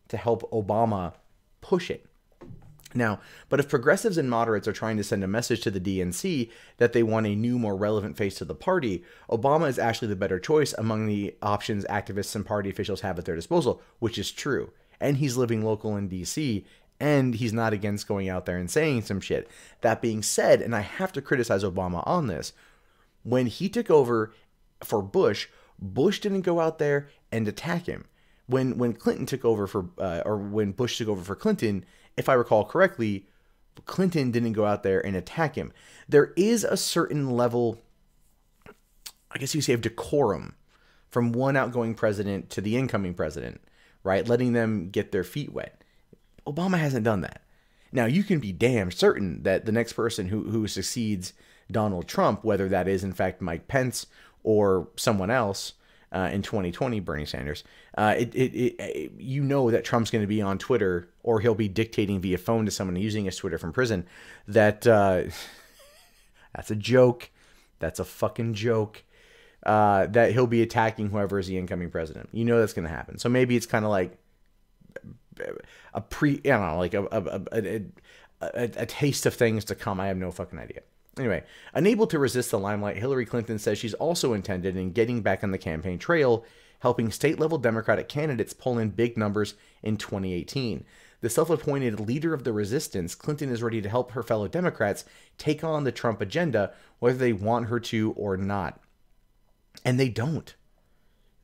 to help Obama push it. Now, but if progressives and moderates are trying to send a message to the DNC that they want a new, more relevant face to the party, Obama is actually the better choice among the options activists and party officials have at their disposal, which is true. And he's living local in DC, and he's not against going out there and saying some shit. That being said, and I have to criticize Obama on this, when he took over for Bush, Bush didn't go out there and attack him. When Clinton took over for, or when Bush took over for Clinton, if I recall correctly, Clinton didn't go out there and attack him. There is a certain level, I guess you say, of decorum from one outgoing president to the incoming president, right? Letting them get their feet wet. Obama hasn't done that. Now, you can be damn certain that the next person who succeeds Donald Trump, whether that is in fact Mike Pence or someone else, in 2020, Bernie Sanders, you know that Trump's going to be on Twitter, or he'll be dictating via phone to someone using his Twitter from prison. That's a joke. That's a fucking joke. That he'll be attacking whoever is the incoming president. You know that's going to happen. So maybe it's kind of like a taste of things to come. I have no fucking idea. Anyway, unable to resist the limelight, Hillary Clinton says she's also intended in getting back on the campaign trail, helping state-level Democratic candidates pull in big numbers in 2018. The self-appointed leader of the resistance, Clinton is ready to help her fellow Democrats take on the Trump agenda, whether they want her to or not. And they don't.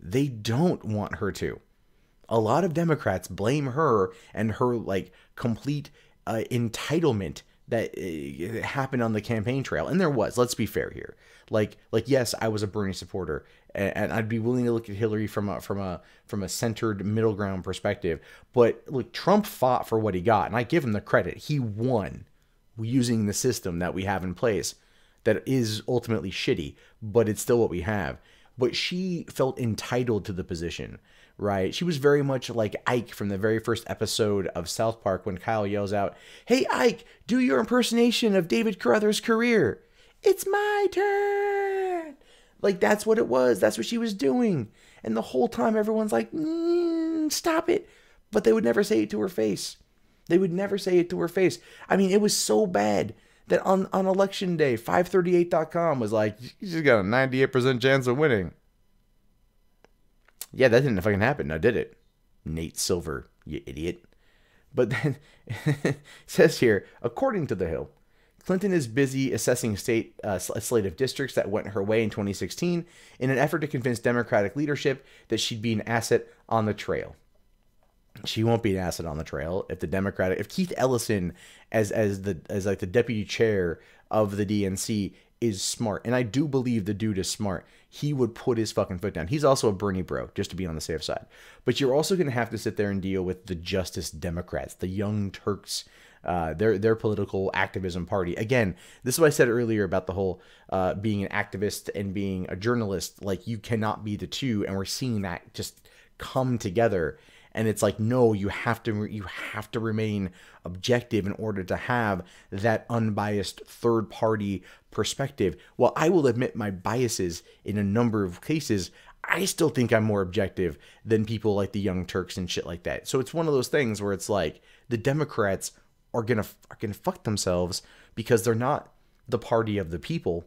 They don't want her to. A lot of Democrats blame her and her, like, complete entitlement that happened on the campaign trail. And there was, let's be fair here. Like, yes, I was a Bernie supporter, and I'd be willing to look at Hillary from a centered middle ground perspective. But look, Trump fought for what he got, and I give him the credit. He won using the system that we have in place that is ultimately shitty, but it's still what we have. But she felt entitled to the position, right? She was very much like Ike from the very first episode of South Park when Kyle yells out, "Hey, Ike, do your impersonation of David Carruthers' career. It's my turn." Like, that's what it was. That's what she was doing. And the whole time, everyone's like, stop it. But they would never say it to her face. They would never say it to her face. I mean, it was so bad that on election day, 538.com was like, you just got a 98% chance of winning. Yeah, that didn't fucking happen, now did it? Nate Silver, you idiot. But then, it says here, according to The Hill, Clinton is busy assessing a slate of districts that went her way in 2016 in an effort to convince Democratic leadership that she'd be an asset on the trail. She won't be an asset on the trail if Keith Ellison as like the deputy chair of the DNC is smart, and I do believe the dude is smart, he would put his fucking foot down. He's also a Bernie bro, just to be on the safe side. But you're also going to have to sit there and deal with the Justice Democrats, the Young Turks, their political activism party. Again, this is what I said earlier about the whole being an activist and being a journalist. Like, you cannot be the two, and we're seeing that just come together. And it's like, no, you have to remain objective in order to have that unbiased third party perspective. While I will admit my biases in a number of cases, I still think I'm more objective than people like the Young Turks and shit like that. So it's one of those things where it's like the Democrats are gonna fuck themselves because they're not the party of the people.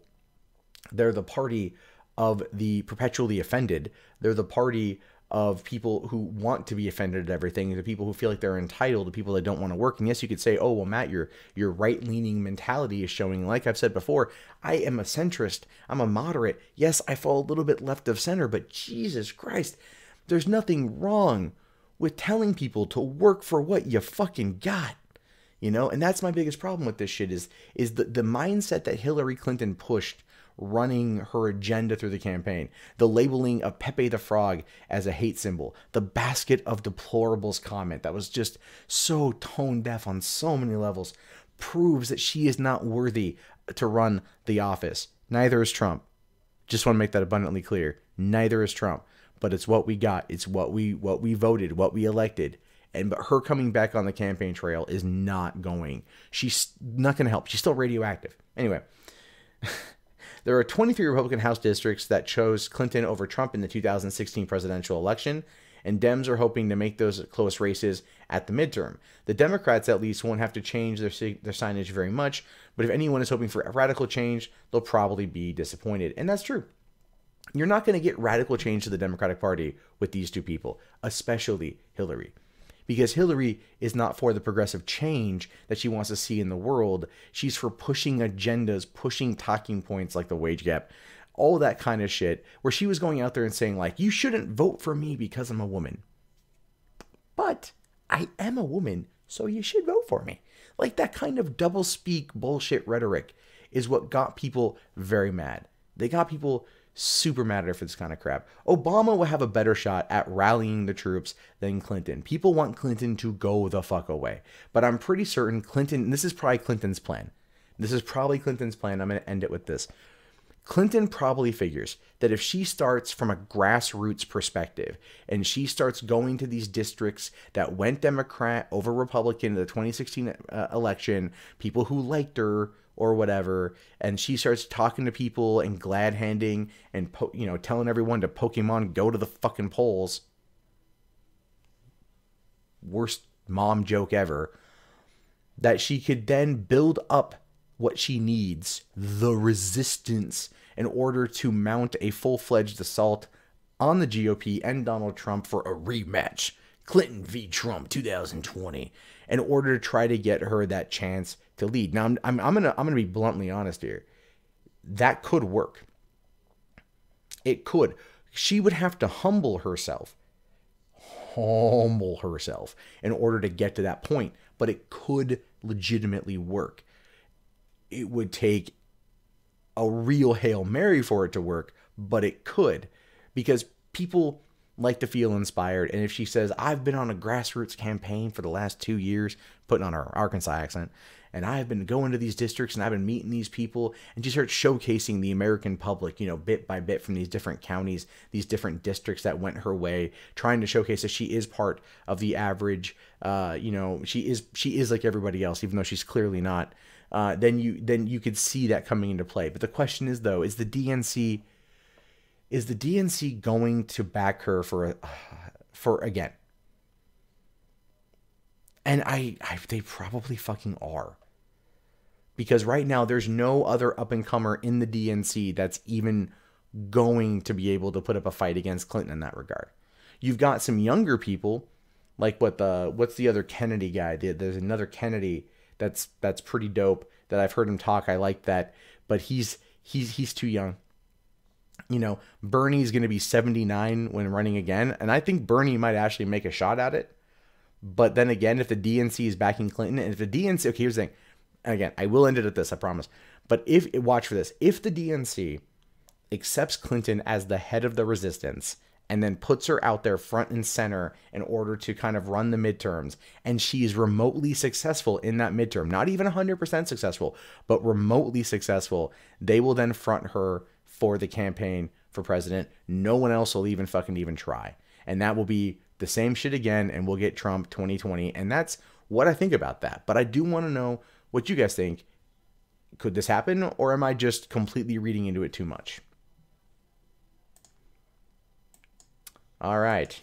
They're the party of the perpetually offended. They're the party of people who want to be offended at everything, the people who feel like they're entitled, the people that don't want to work. And yes, you could say, oh, well, Matt, your right-leaning mentality is showing. Like I've said before, I am a centrist. I'm a moderate. Yes, I fall a little bit left of center, but Jesus Christ, there's nothing wrong with telling people to work for what you fucking got. You know, and that's my biggest problem with this shit is the mindset that Hillary Clinton pushed running her agenda through the campaign, the labeling of Pepe the Frog as a hate symbol, the basket of deplorables comment that was just so tone deaf on so many levels, proves that she is not worthy to run the office. Neither is Trump. Just want to make that abundantly clear. Neither is Trump, but it's what we got. It's what we voted, what we elected. But her coming back on the campaign trail is not going. She's not going to help. She's still radioactive. Anyway, there are 23 Republican House districts that chose Clinton over Trump in the 2016 presidential election, and Dems are hoping to make those close races at the midterm. The Democrats, at least, won't have to change their signage very much, but if anyone is hoping for a radical change, they'll probably be disappointed. And that's true. You're not going to get radical change to the Democratic Party with these two people, especially Hillary. Because Hillary is not for the progressive change that she wants to see in the world. She's for pushing agendas, pushing talking points like the wage gap, all that kind of shit, where she was going out there and saying, like, you shouldn't vote for me because I'm a woman. But I am a woman, so you should vote for me. Like, that kind of double-speak bullshit rhetoric is what got people very mad. They got people super mad at her for this kind of crap. Obama will have a better shot at rallying the troops than Clinton. People want Clinton to go the fuck away. But I'm pretty certain Clinton, this is probably Clinton's plan. I'm going to end it with this. Clinton probably figures that if she starts from a grassroots perspective and she starts going to these districts that went Democrat over Republican in the 2016 election, people who liked her or whatever, and she starts talking to people and glad handing and telling everyone to Pokemon go to the fucking polls. Worst mom joke ever. That she could then build up what she needs, the resistance, in order to mount a full-fledged assault on the GOP and Donald Trump for a rematch. Clinton v. Trump 2020, in order to try to get her that chance to lead. Now, I'm gonna be bluntly honest here. That could work. It could. She would have to humble herself in order to get to that point, but it could legitimately work. It would take a real Hail Mary for it to work, but it could, because people like to feel inspired. And if she says, I've been on a grassroots campaign for the last 2 years, putting on her Arkansas accent, and I've been going to these districts and I've been meeting these people, and she starts showcasing the American public, bit by bit from these different counties, these different districts that went her way, trying to showcase that she is part of the average, she is like everybody else, even though she's clearly not. Then you could see that coming into play. But the question is, though, is the DNC going to back her for again? And they probably fucking are. Because right now there's no other up-and-comer in the DNC that's even going to be able to put up a fight against Clinton in that regard. You've got some younger people, like what's the other Kennedy guy? There's another Kennedy that's pretty dope. That I've heard him talk. I like that, but he's too young. You know, Bernie's going to be 79 when running again, and I think Bernie might actually make a shot at it. But then again, if the DNC is backing Clinton, and if the DNC, okay, here's the thing. Again, I will end it at this, I promise. But watch for this, if the DNC accepts Clinton as the head of the resistance and then puts her out there front and center in order to kind of run the midterms, and she's remotely successful in that midterm, not even 100% successful, but remotely successful, they will then front her for the campaign for president. No one else will even try. And that will be the same shit again, and we'll get Trump 2020. And that's what I think about that. But I do want to know what you guys think. Could this happen, or am I just completely reading into it too much? All right.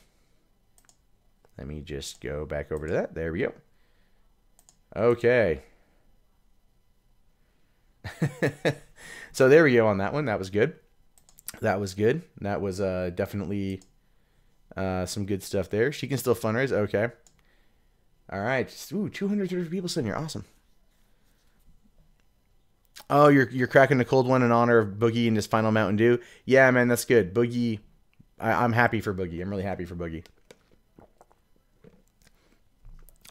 Let me just go back over to that. There we go. Okay. So there we go on that one. That was good. That was good. That was definitely some good stuff there. She can still fundraise. Okay. All right. Ooh, 230 people sitting here. Awesome. Oh, you're cracking the cold one in honor of Boogie and his final Mountain Dew. Yeah, man, that's good. Boogie, I'm happy for Boogie. I'm really happy for Boogie.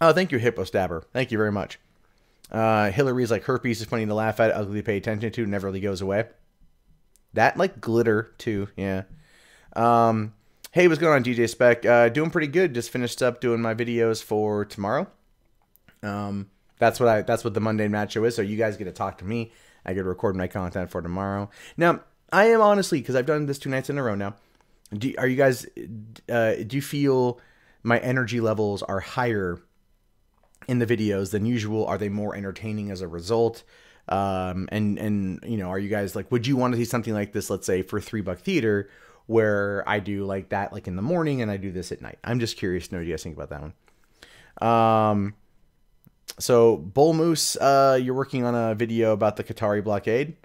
Oh, thank you, Hippo Stabber. Thank you very much. Hillary's like, herpes is funny to laugh at, ugly to pay attention to, never really goes away. That, like glitter, too. Yeah. Hey, what's going on, DJ Spec? Doing pretty good. Just finished up doing my videos for tomorrow. That's what the MundaneMatt Show is. So you guys get to talk to me. I get to record my content for tomorrow. Now, I am honestly, because I've done this 2 nights in a row now. Do you feel my energy levels are higher in the videos than usual? Are they more entertaining as a result? And you know, are you guys like, would you want to see something like this, let's say for $3 theater, where I do like that, like in the morning, and I do this at night? I'm just curious to know what you guys think about that one. So Bull Moose, you're working on a video about the Qatari blockade.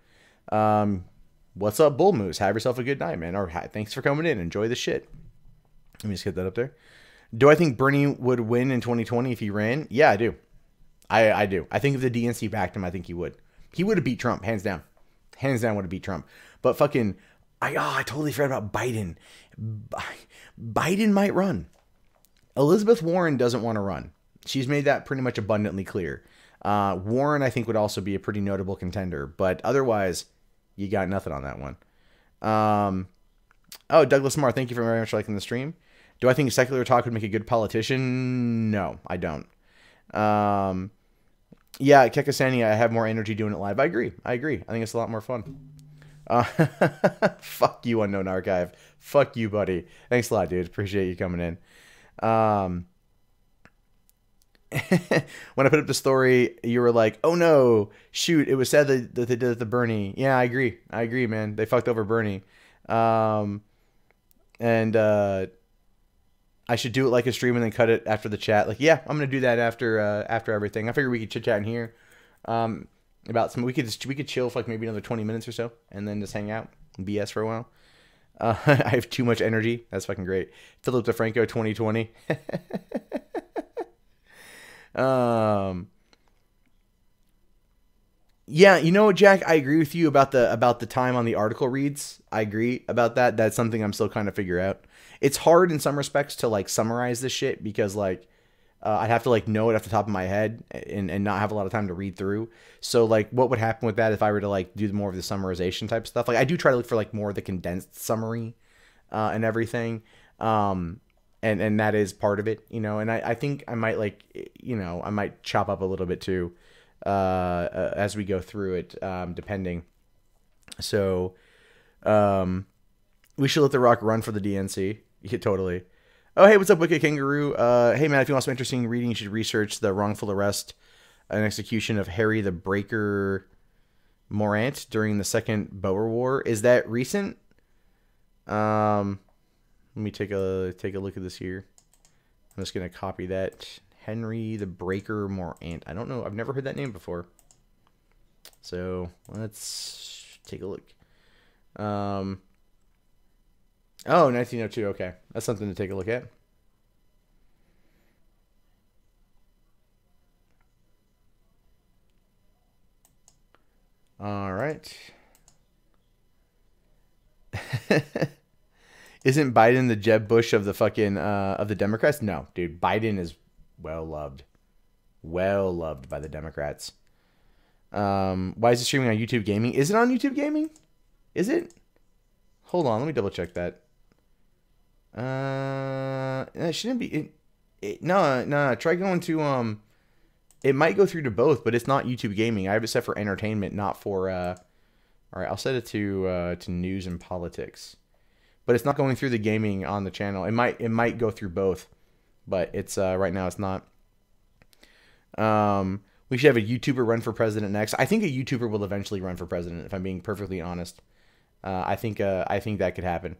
What's up, Bull Moose? Have yourself a good night, man. Or thanks for coming in. Enjoy the shit. Let me just get that up there. Do I think Bernie would win in 2020 if he ran? Yeah, I do. I do. I think if the DNC backed him, I think he would. He would have beat Trump, hands down. Hands down would have beat Trump. But fucking, I totally forgot about Biden. Biden might run. Elizabeth Warren doesn't want to run. She's made that pretty much abundantly clear. Warren, I think, would also be a pretty notable contender. But otherwise, you got nothing on that one. Oh, Douglas Marr, thank you very much for liking the stream. Do I think secular talk would make a good politician? No, I don't. Yeah, Kekasani, I have more energy doing it live. I agree. I think it's a lot more fun. Fuck you, Unknown Archive. Fuck you, buddy. Thanks a lot, dude. Appreciate you coming in. When I put up the story, you were like, oh no, shoot, it was sad that they did it to Bernie. Yeah, I agree, man. They fucked over Bernie. And I should do it like a stream and then cut it after the chat. Like, yeah, I'm gonna do that after everything. I figured we could chit chat in here about some. We could chill for like maybe another 20 minutes or so, and then just hang out and BS for a while. I have too much energy. That's fucking great. Philip DeFranco 2020. Yeah, you know what, Jack? I agree with you about the time on the article reads. I agree about that. That's something I'm still kind of figure out. It's hard in some respects to like summarize this shit because like I'd have to like know it off the top of my head and not have a lot of time to read through. So like what would happen with that if I were to like do more of the summarization type stuff? Like I do try to look for like more of the condensed summary and everything. And that is part of it, you know, and I think I might like, you know, I might chop up a little bit too as we go through it, depending. So we should let The Rock run for the DNC. Yeah, totally. Oh, hey, what's up, Wicked Kangaroo? Hey, man, if you want some interesting reading, you should research the wrongful arrest and execution of Harry the Breaker Morant during the Second Boer War. Is that recent? Let me take a look at this here. I'm just going to copy that. Henry the Breaker Morant. I don't know. I've never heard that name before. So let's take a look. Oh, 1902. Okay. That's something to take a look at. All right. Isn't Biden the Jeb Bush of the fucking of the Democrats? No, dude. Biden is well loved by the Democrats. Why is it streaming on YouTube Gaming? Is it on YouTube Gaming? Is it? Hold on, let me double check that. It shouldn't be. No. Try going to It might go through to both, but it's not YouTube Gaming. I have it set for entertainment, not for. All right, I'll set it to news and politics, but it's not going through the gaming on the channel. It might go through both, but it's right now it's not. We should have a YouTuber run for president next. I think a YouTuber will eventually run for president. If I'm being perfectly honest, I think that could happen.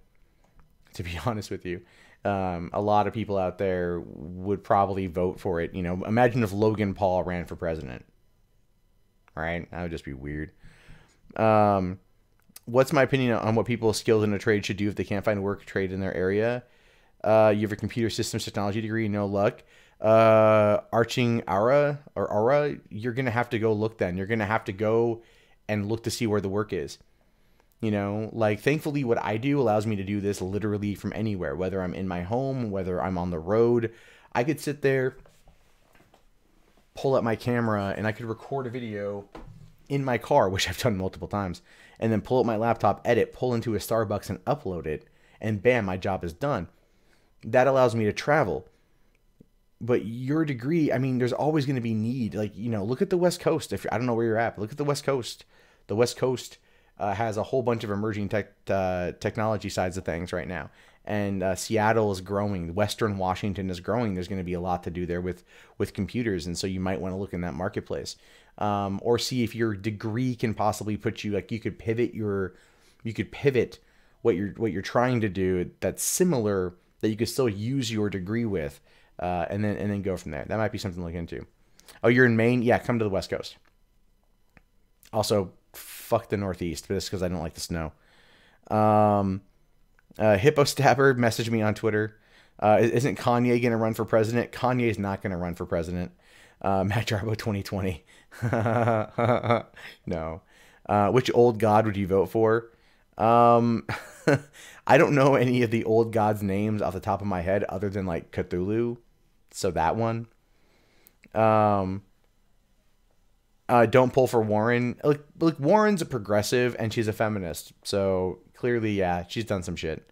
To be honest with you, a lot of people out there would probably vote for it. You know, imagine if Logan Paul ran for president. Right? That would just be weird. What's my opinion on what people skilled in a trade should do if they can't find work trade in their area? You have a computer systems technology degree, no luck. Arching Aura, you're going to have to go look then. You're going to have to go and look to see where the work is. You know, like thankfully what I do allows me to do this literally from anywhere, whether I'm in my home, whether I'm on the road. I could sit there, pull up my camera, and I could record a video in my car, which I've done multiple times, and then pull up my laptop, edit, pull into a Starbucks and upload it, and bam, my job is done. That allows me to travel. But your degree, I mean, there's always going to be need. Like, you know, look at the West Coast. I don't know where you're at, but look at the West Coast. The West Coast has a whole bunch of emerging technology sides of things right now. And Seattle is growing. Western Washington is growing. There's going to be a lot to do there with computers. And so you might want to look in that marketplace. Or see if your degree can possibly put you, like you could pivot what you're trying to do that's similar, that you could still use your degree with, and then go from there. That might be something to look into. Oh, you're in Maine? Yeah, come to the West Coast. Also, fuck the Northeast, but it's because I don't like the snow. Hippo Stabber messaged me on Twitter. Isn't Kanye going to run for president? Kanye's not going to run for president. Matt Jarbo 2020. No. Which old god would you vote for? I don't know any of the old gods' names off the top of my head other than like Cthulhu. So that one. Don't pull for Warren. Look, Warren's a progressive and she's a feminist. So clearly, yeah, she's done some shit.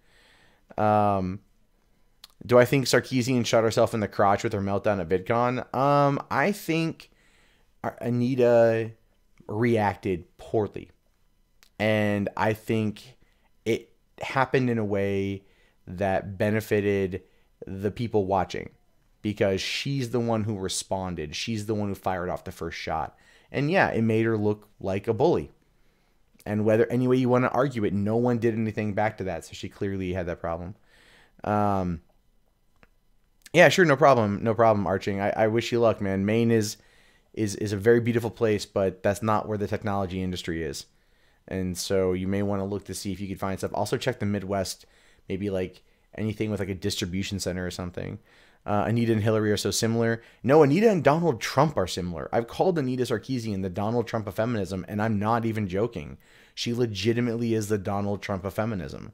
Do I think Sarkeesian shot herself in the crotch with her meltdown at VidCon? I think Anita reacted poorly. And I think it happened in a way that benefited the people watching. Because she's the one who responded. She's the one who fired off the first shot. And yeah, it made her look like a bully. And whether any way you want to argue it, no one did anything back to that. So she clearly had that problem. Yeah, sure, no problem. No problem, Arching. I wish you luck, man. Maine is a very beautiful place, but that's not where the technology industry is. And so you may want to look to see if you could find stuff. Also check the Midwest, maybe like anything with like a distribution center or something. Anita and Hillary are so similar. No, Anita and Donald Trump are similar. I've called Anita Sarkeesian the Donald Trump of feminism, and I'm not even joking. She legitimately is the Donald Trump of feminism.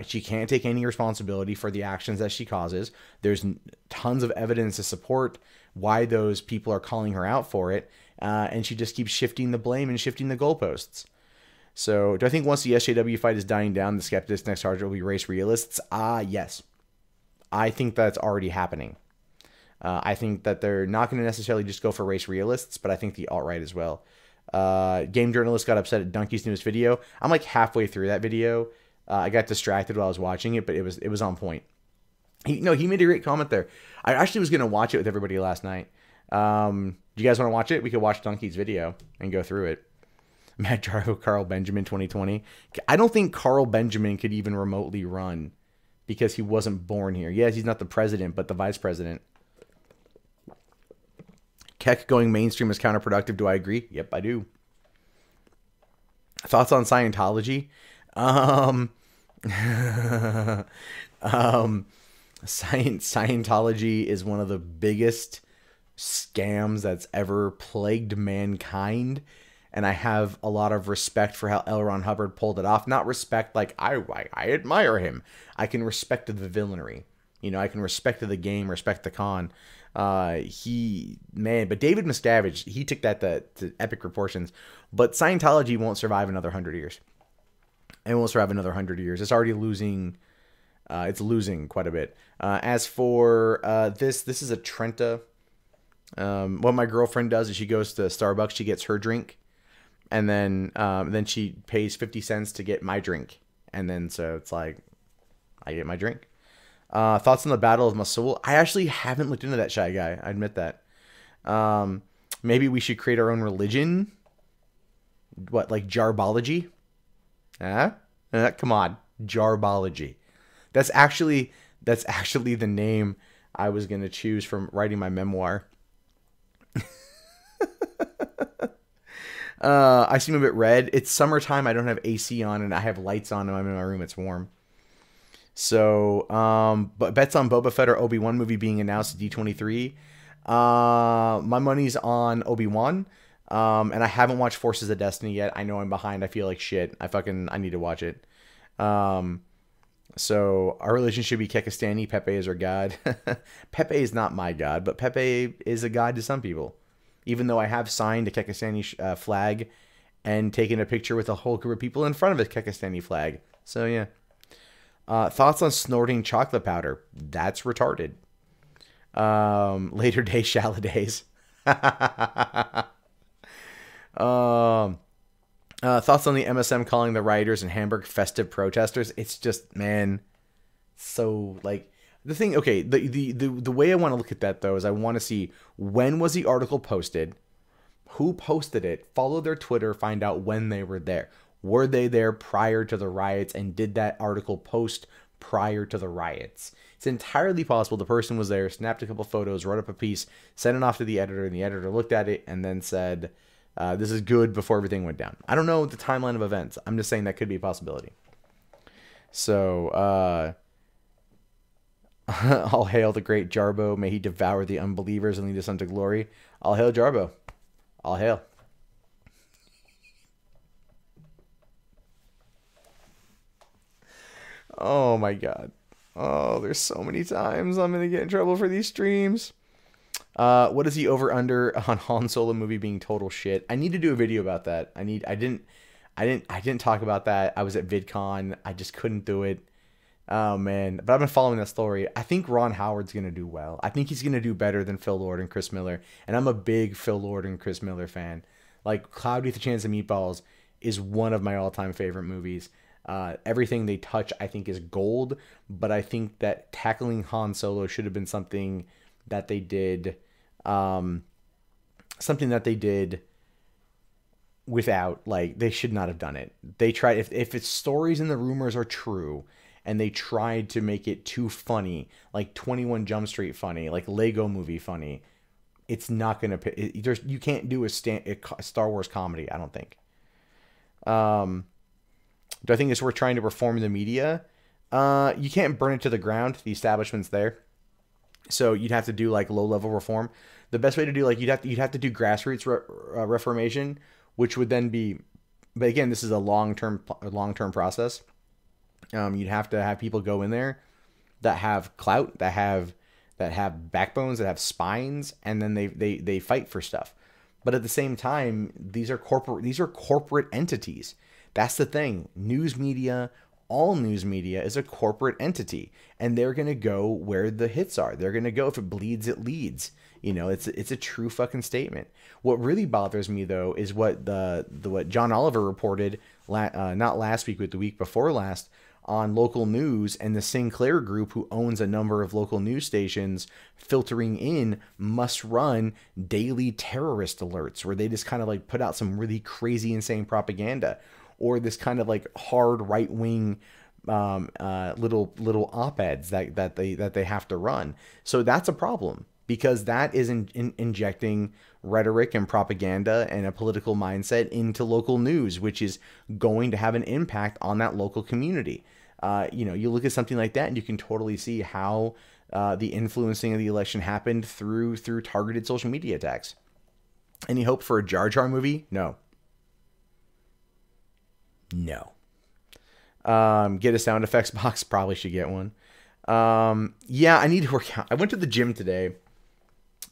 She can't take any responsibility for the actions that she causes. There's tons of evidence to support why those people are calling her out for it. And she just keeps shifting the blame and shifting the goalposts. So do I think once the SJW fight is dying down, the skeptics next target will be race realists? Yes. I think that's already happening. I think that they're not going to necessarily just go for race realists, but I think the alt-right as well. Game journalist got upset at Donkey's newest video. I'm like halfway through that video. I got distracted while I was watching it, but it was on point. He made a great comment there. I actually was going to watch it with everybody last night. Do you guys want to watch it? We could watch Donkey's video and go through it. Matt Jarvo, Carl Benjamin 2020. I don't think Carl Benjamin could even remotely run because he wasn't born here. Yes, he's not the president, but the vice president. Keck going mainstream is counterproductive. Do I agree? Yep, I do. Thoughts on Scientology? Scientology is one of the biggest scams that's ever plagued mankind. and I have a lot of respect for how L. Ron Hubbard pulled it off. Not respect like I admire him. I can respect the villainry. You know, I can respect the game, respect the con. But David Miscavige, he took that to epic proportions. But Scientology won't survive another 100 years. It won't survive another 100 years. It's already losing. It's losing quite a bit. As for this is a Trenta. What my girlfriend does is she goes to Starbucks, she gets her drink, and then she pays 50 cents to get my drink. And then so it's like, I get my drink. Thoughts on the Battle of Mosul? I actually haven't looked into that, Shy Guy. I admit that. Maybe we should create our own religion. What, like Jarbology? Huh? Come on, Jarbology. That's actually the name I was gonna choose from writing my memoir. I seem a bit red. It's summertime. I don't have AC on, and I have lights on, and I'm in my room. It's warm. So, but bets on Boba Fett or Obi-Wan movie being announced at D23. My money's on Obi-Wan. And I haven't watched Forces of Destiny yet. I know I'm behind. I feel like shit. I need to watch it. So our relation should be Kekistani. Pepe is our god. Pepe is not my god, but Pepe is a god to some people. Even though I have signed a Kekistani flag and taken a picture with a whole group of people in front of a Kekistani flag. So yeah. Thoughts on snorting chocolate powder? That's retarded. Later day Shaladays. Thoughts on the MSM calling the rioters in Hamburg festive protesters? It's just, man, so like the thing. Okay, the way I want to look at that though is I want to see when was the article posted, who posted it, follow their Twitter, find out when they were there. Were they there prior to the riots, and did that article post prior to the riots? It's entirely possible the person was there, snapped a couple photos, wrote up a piece, sent it off to the editor, and the editor looked at it and then said, this is good, before everything went down. I don't know the timeline of events. I'm just saying that could be a possibility. So, all hail the great Jarbo. May he devour the unbelievers and lead us unto glory. All hail Jarbo. All hail. Oh my god. Oh, there's so many times I'm gonna get in trouble for these streams. What is the over under on Han Solo movie being total shit? I need to do a video about that. I didn't talk about that. I was at VidCon. I just couldn't do it. Oh man. But I've been following that story. I think Ron Howard's gonna do well. I think he's gonna do better than Phil Lord and Chris Miller. And I'm a big Phil Lord and Chris Miller fan. Like Cloudy with a Chance of Meatballs is one of my all-time favorite movies. Everything they touch, I think, is gold. But I think that tackling Han Solo should have been something that they did. Something that they did without, like, they should not have done it. They tried, if its stories and the rumors are true, and they tried to make it too funny, like 21 Jump Street funny, like Lego Movie funny, it's not gonna. You can't do a Star Wars comedy. I don't think. Do I think it's worth trying to reform the media? You can't burn it to the ground. The establishment's there. So you'd have to do like low level reform. The best way to do, like, you'd have to do grassroots reformation, which would then be, but again, this is a long-term process. You'd have to have people go in there that have clout, that have backbones, that have spines, and then they fight for stuff. But at the same time, these are corporate entities. That's the thing. News media, all news media is a corporate entity, and they're going to go where the hits are. They're going to go, if it bleeds, it leads. You know, it's a true fucking statement. What really bothers me though is what what John Oliver reported not last week, but the week before last, on local news, and the Sinclair Group, who owns a number of local news stations, filtering in must-run daily terrorist alerts, where they just kind of like put out some really crazy, insane propaganda, or this kind of like hard right-wing little op-eds that they have to run. So that's a problem, because that is injecting rhetoric and propaganda and a political mindset into local news, which is going to have an impact on that local community. You know, you look at something like that and you can totally see how the influencing of the election happened through targeted social media attacks. Any hope for a Jar Jar movie? No. No. Get a sound effects box. Probably should get one. Yeah, I need to work out. I went to the gym today.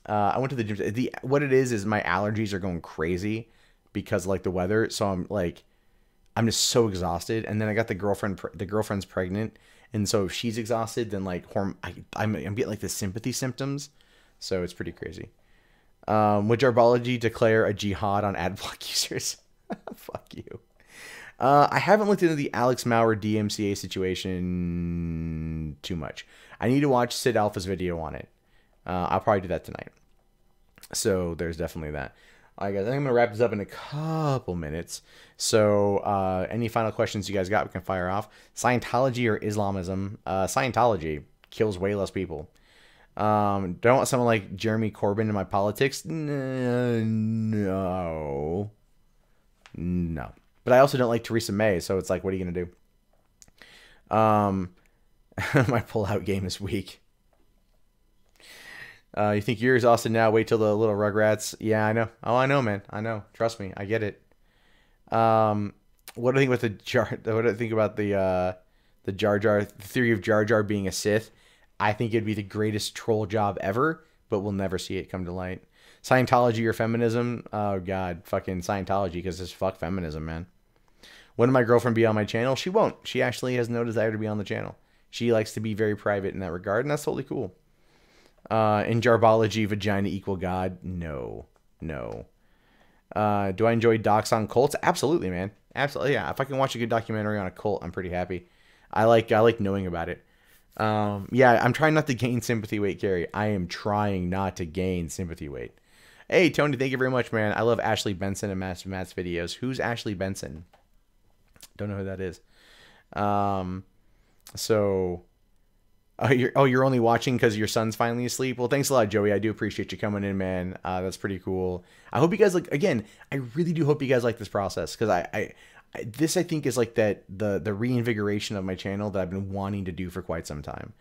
What it is my allergies are going crazy because of, like, the weather. So I'm just so exhausted. And then I got the girlfriend's pregnant. And so if she's exhausted, then like I'm getting like the sympathy symptoms. So it's pretty crazy. Would Jarbology declare a jihad on adblock users? Fuck you. I haven't looked into the Alex Maurer DMCA situation too much. I need to watch Sid Alpha's video on it. I'll probably do that tonight. So there's definitely that. All right, guys, I think I'm going to wrap this up in a couple minutes. So any final questions you guys got, we can fire off. Scientology or Islamism? Scientology kills way less people. Don't want someone like Jeremy Corbyn in my politics? No. But I also don't like Theresa May, so it's like, what are you going to do? My pull-out game is weak. You think you're exhausted now? Wait till the little Rugrats. Yeah, I know. Oh, I know, man. I know. Trust me, I get it. What do I think about What do I think about the Jar Jar theory of Jar Jar being a Sith? I think it'd be the greatest troll job ever, but we'll never see it come to light. Scientology or feminism? Oh God, fucking Scientology, because it's fuck feminism, man. When will my girlfriend be on my channel? She won't. She actually has no desire to be on the channel. She likes to be very private in that regard, and that's totally cool. In Jarbology, vagina equal God? No. Do I enjoy docs on cults? Absolutely, man. Absolutely, yeah. If I can watch a good documentary on a cult, I'm pretty happy. I like knowing about it. Yeah, I'm trying not to gain sympathy weight, Gary. I am trying not to gain sympathy weight. Hey, Tony, thank you very much, man. I love Ashley Benson and Matt's videos. Who's Ashley Benson? Don't know who that is. You're only watching because your son's finally asleep? Well, thanks a lot, Joey. I do appreciate you coming in, man. That's pretty cool. I hope you guys I really do hope you guys like this process, because this I think is like the reinvigoration of my channel that I've been wanting to do for quite some time.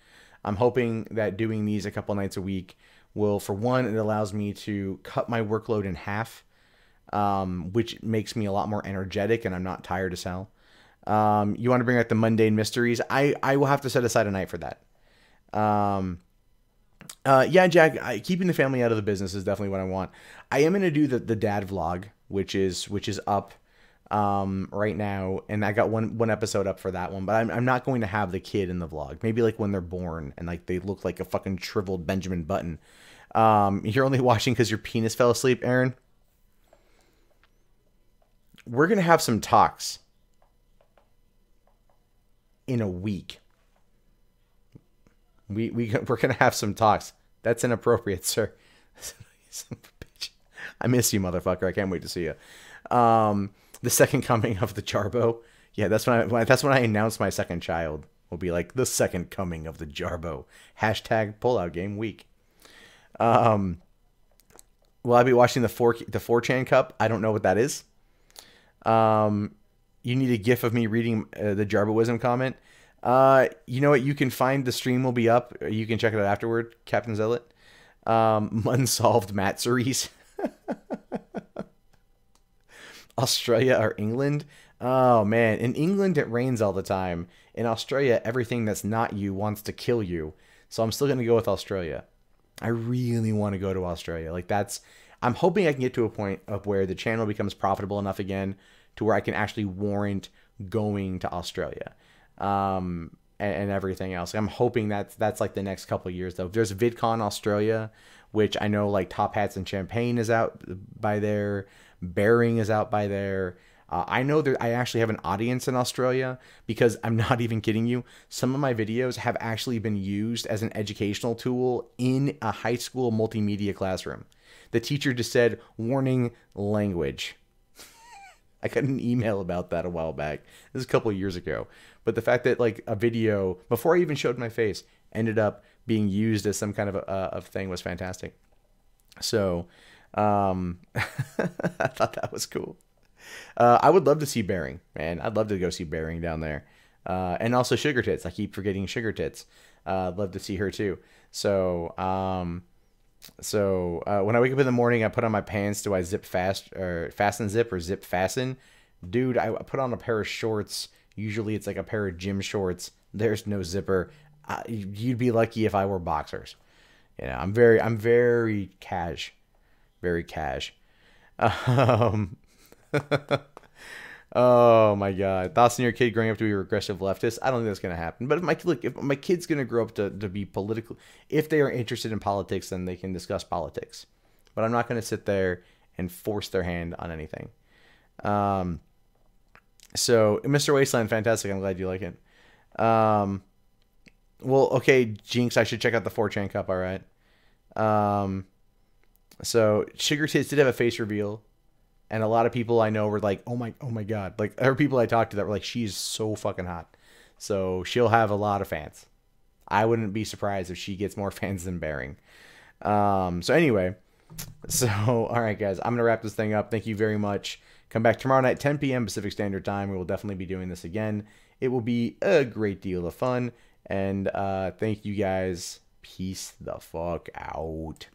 I'm hoping that doing these a couple nights a week will, for one, it allows me to cut my workload in half, which makes me a lot more energetic and I'm not tired as hell. You want to bring out the mundane mysteries? I will have to set aside a night for that. Yeah, Jack, keeping the family out of the business is definitely what I want. I am going to do the dad vlog, which is up, right now. And I got one episode up for that one, but I'm not going to have the kid in the vlog. Maybe like when they're born and like they look like a fucking shriveled Benjamin Button. You're only watching because your penis fell asleep, Aaron. We're going to have some talks in a week. We're going to have some talks. That's inappropriate, sir. I miss you, motherfucker. I can't wait to see you. The second coming of the Jarbo. Yeah, that's when I announce my second child. Will be like the second coming of the Jarbo. Hashtag pullout game week. Will I be watching the 4chan Cup? I don't know what that is. You need a gif of me reading the Jarboism comment. You know what? You can find the stream will be up. You can check it out afterward, Captain Zealot. Unsolved Matt series. Australia or England? Oh, man. In England, it rains all the time. In Australia, everything that's not you wants to kill you. So I'm still going to go with Australia. I really want to go to Australia. I'm hoping I can get to a point of where the channel becomes profitable enough again to where I can actually warrant going to Australia. And everything else. I'm hoping that's like the next couple of years, though. There's VidCon Australia, which I know like Top Hats and Champagne is out by there. Bearing is out by there. I know that I actually have an audience in Australia, because I'm not even kidding you. Some of my videos have actually been used as an educational tool in a high school multimedia classroom. The teacher just said, warning, language. I got an email about that a while back. This is a couple of years ago. But the fact that like a video, before I even showed my face, ended up being used as some kind of thing was fantastic. So I thought that was cool. I would love to see Bearing, man. I'd love to go see Bearing down there. And also Sugar Tits. I keep forgetting Sugar Tits. I'd love to see her too. So when I wake up in the morning, I put on my pants. Do I zip fast or fasten zip or zip fasten? dude, I put on a pair of shorts. Usually it's like a pair of gym shorts. There's no zipper. You'd be lucky if I wore boxers. You know, I'm very cash, very cash. Um, oh my God. Thoughts on your kid growing up to be a regressive leftist? I don't think that's going to happen. But if my kid's going to grow up to be political, if they are interested in politics, then they can discuss politics. But I'm not going to sit there and force their hand on anything. So Mr. Wasteland, fantastic. I'm glad you like it. Well, okay, Jinx, I should check out the 4chan Cup. All right. So Sugar Tits did have a face reveal. And a lot of people I know were like, oh my God. Like, there are people I talked to that were like, she's so fucking hot. So she'll have a lot of fans. I wouldn't be surprised if she gets more fans than Bearing. So anyway, all right, guys, I'm going to wrap this thing up. Thank you very much. Come back tomorrow night, 10 p.m. Pacific Standard Time. We will definitely be doing this again. It will be a great deal of fun. And thank you guys. Peace the fuck out.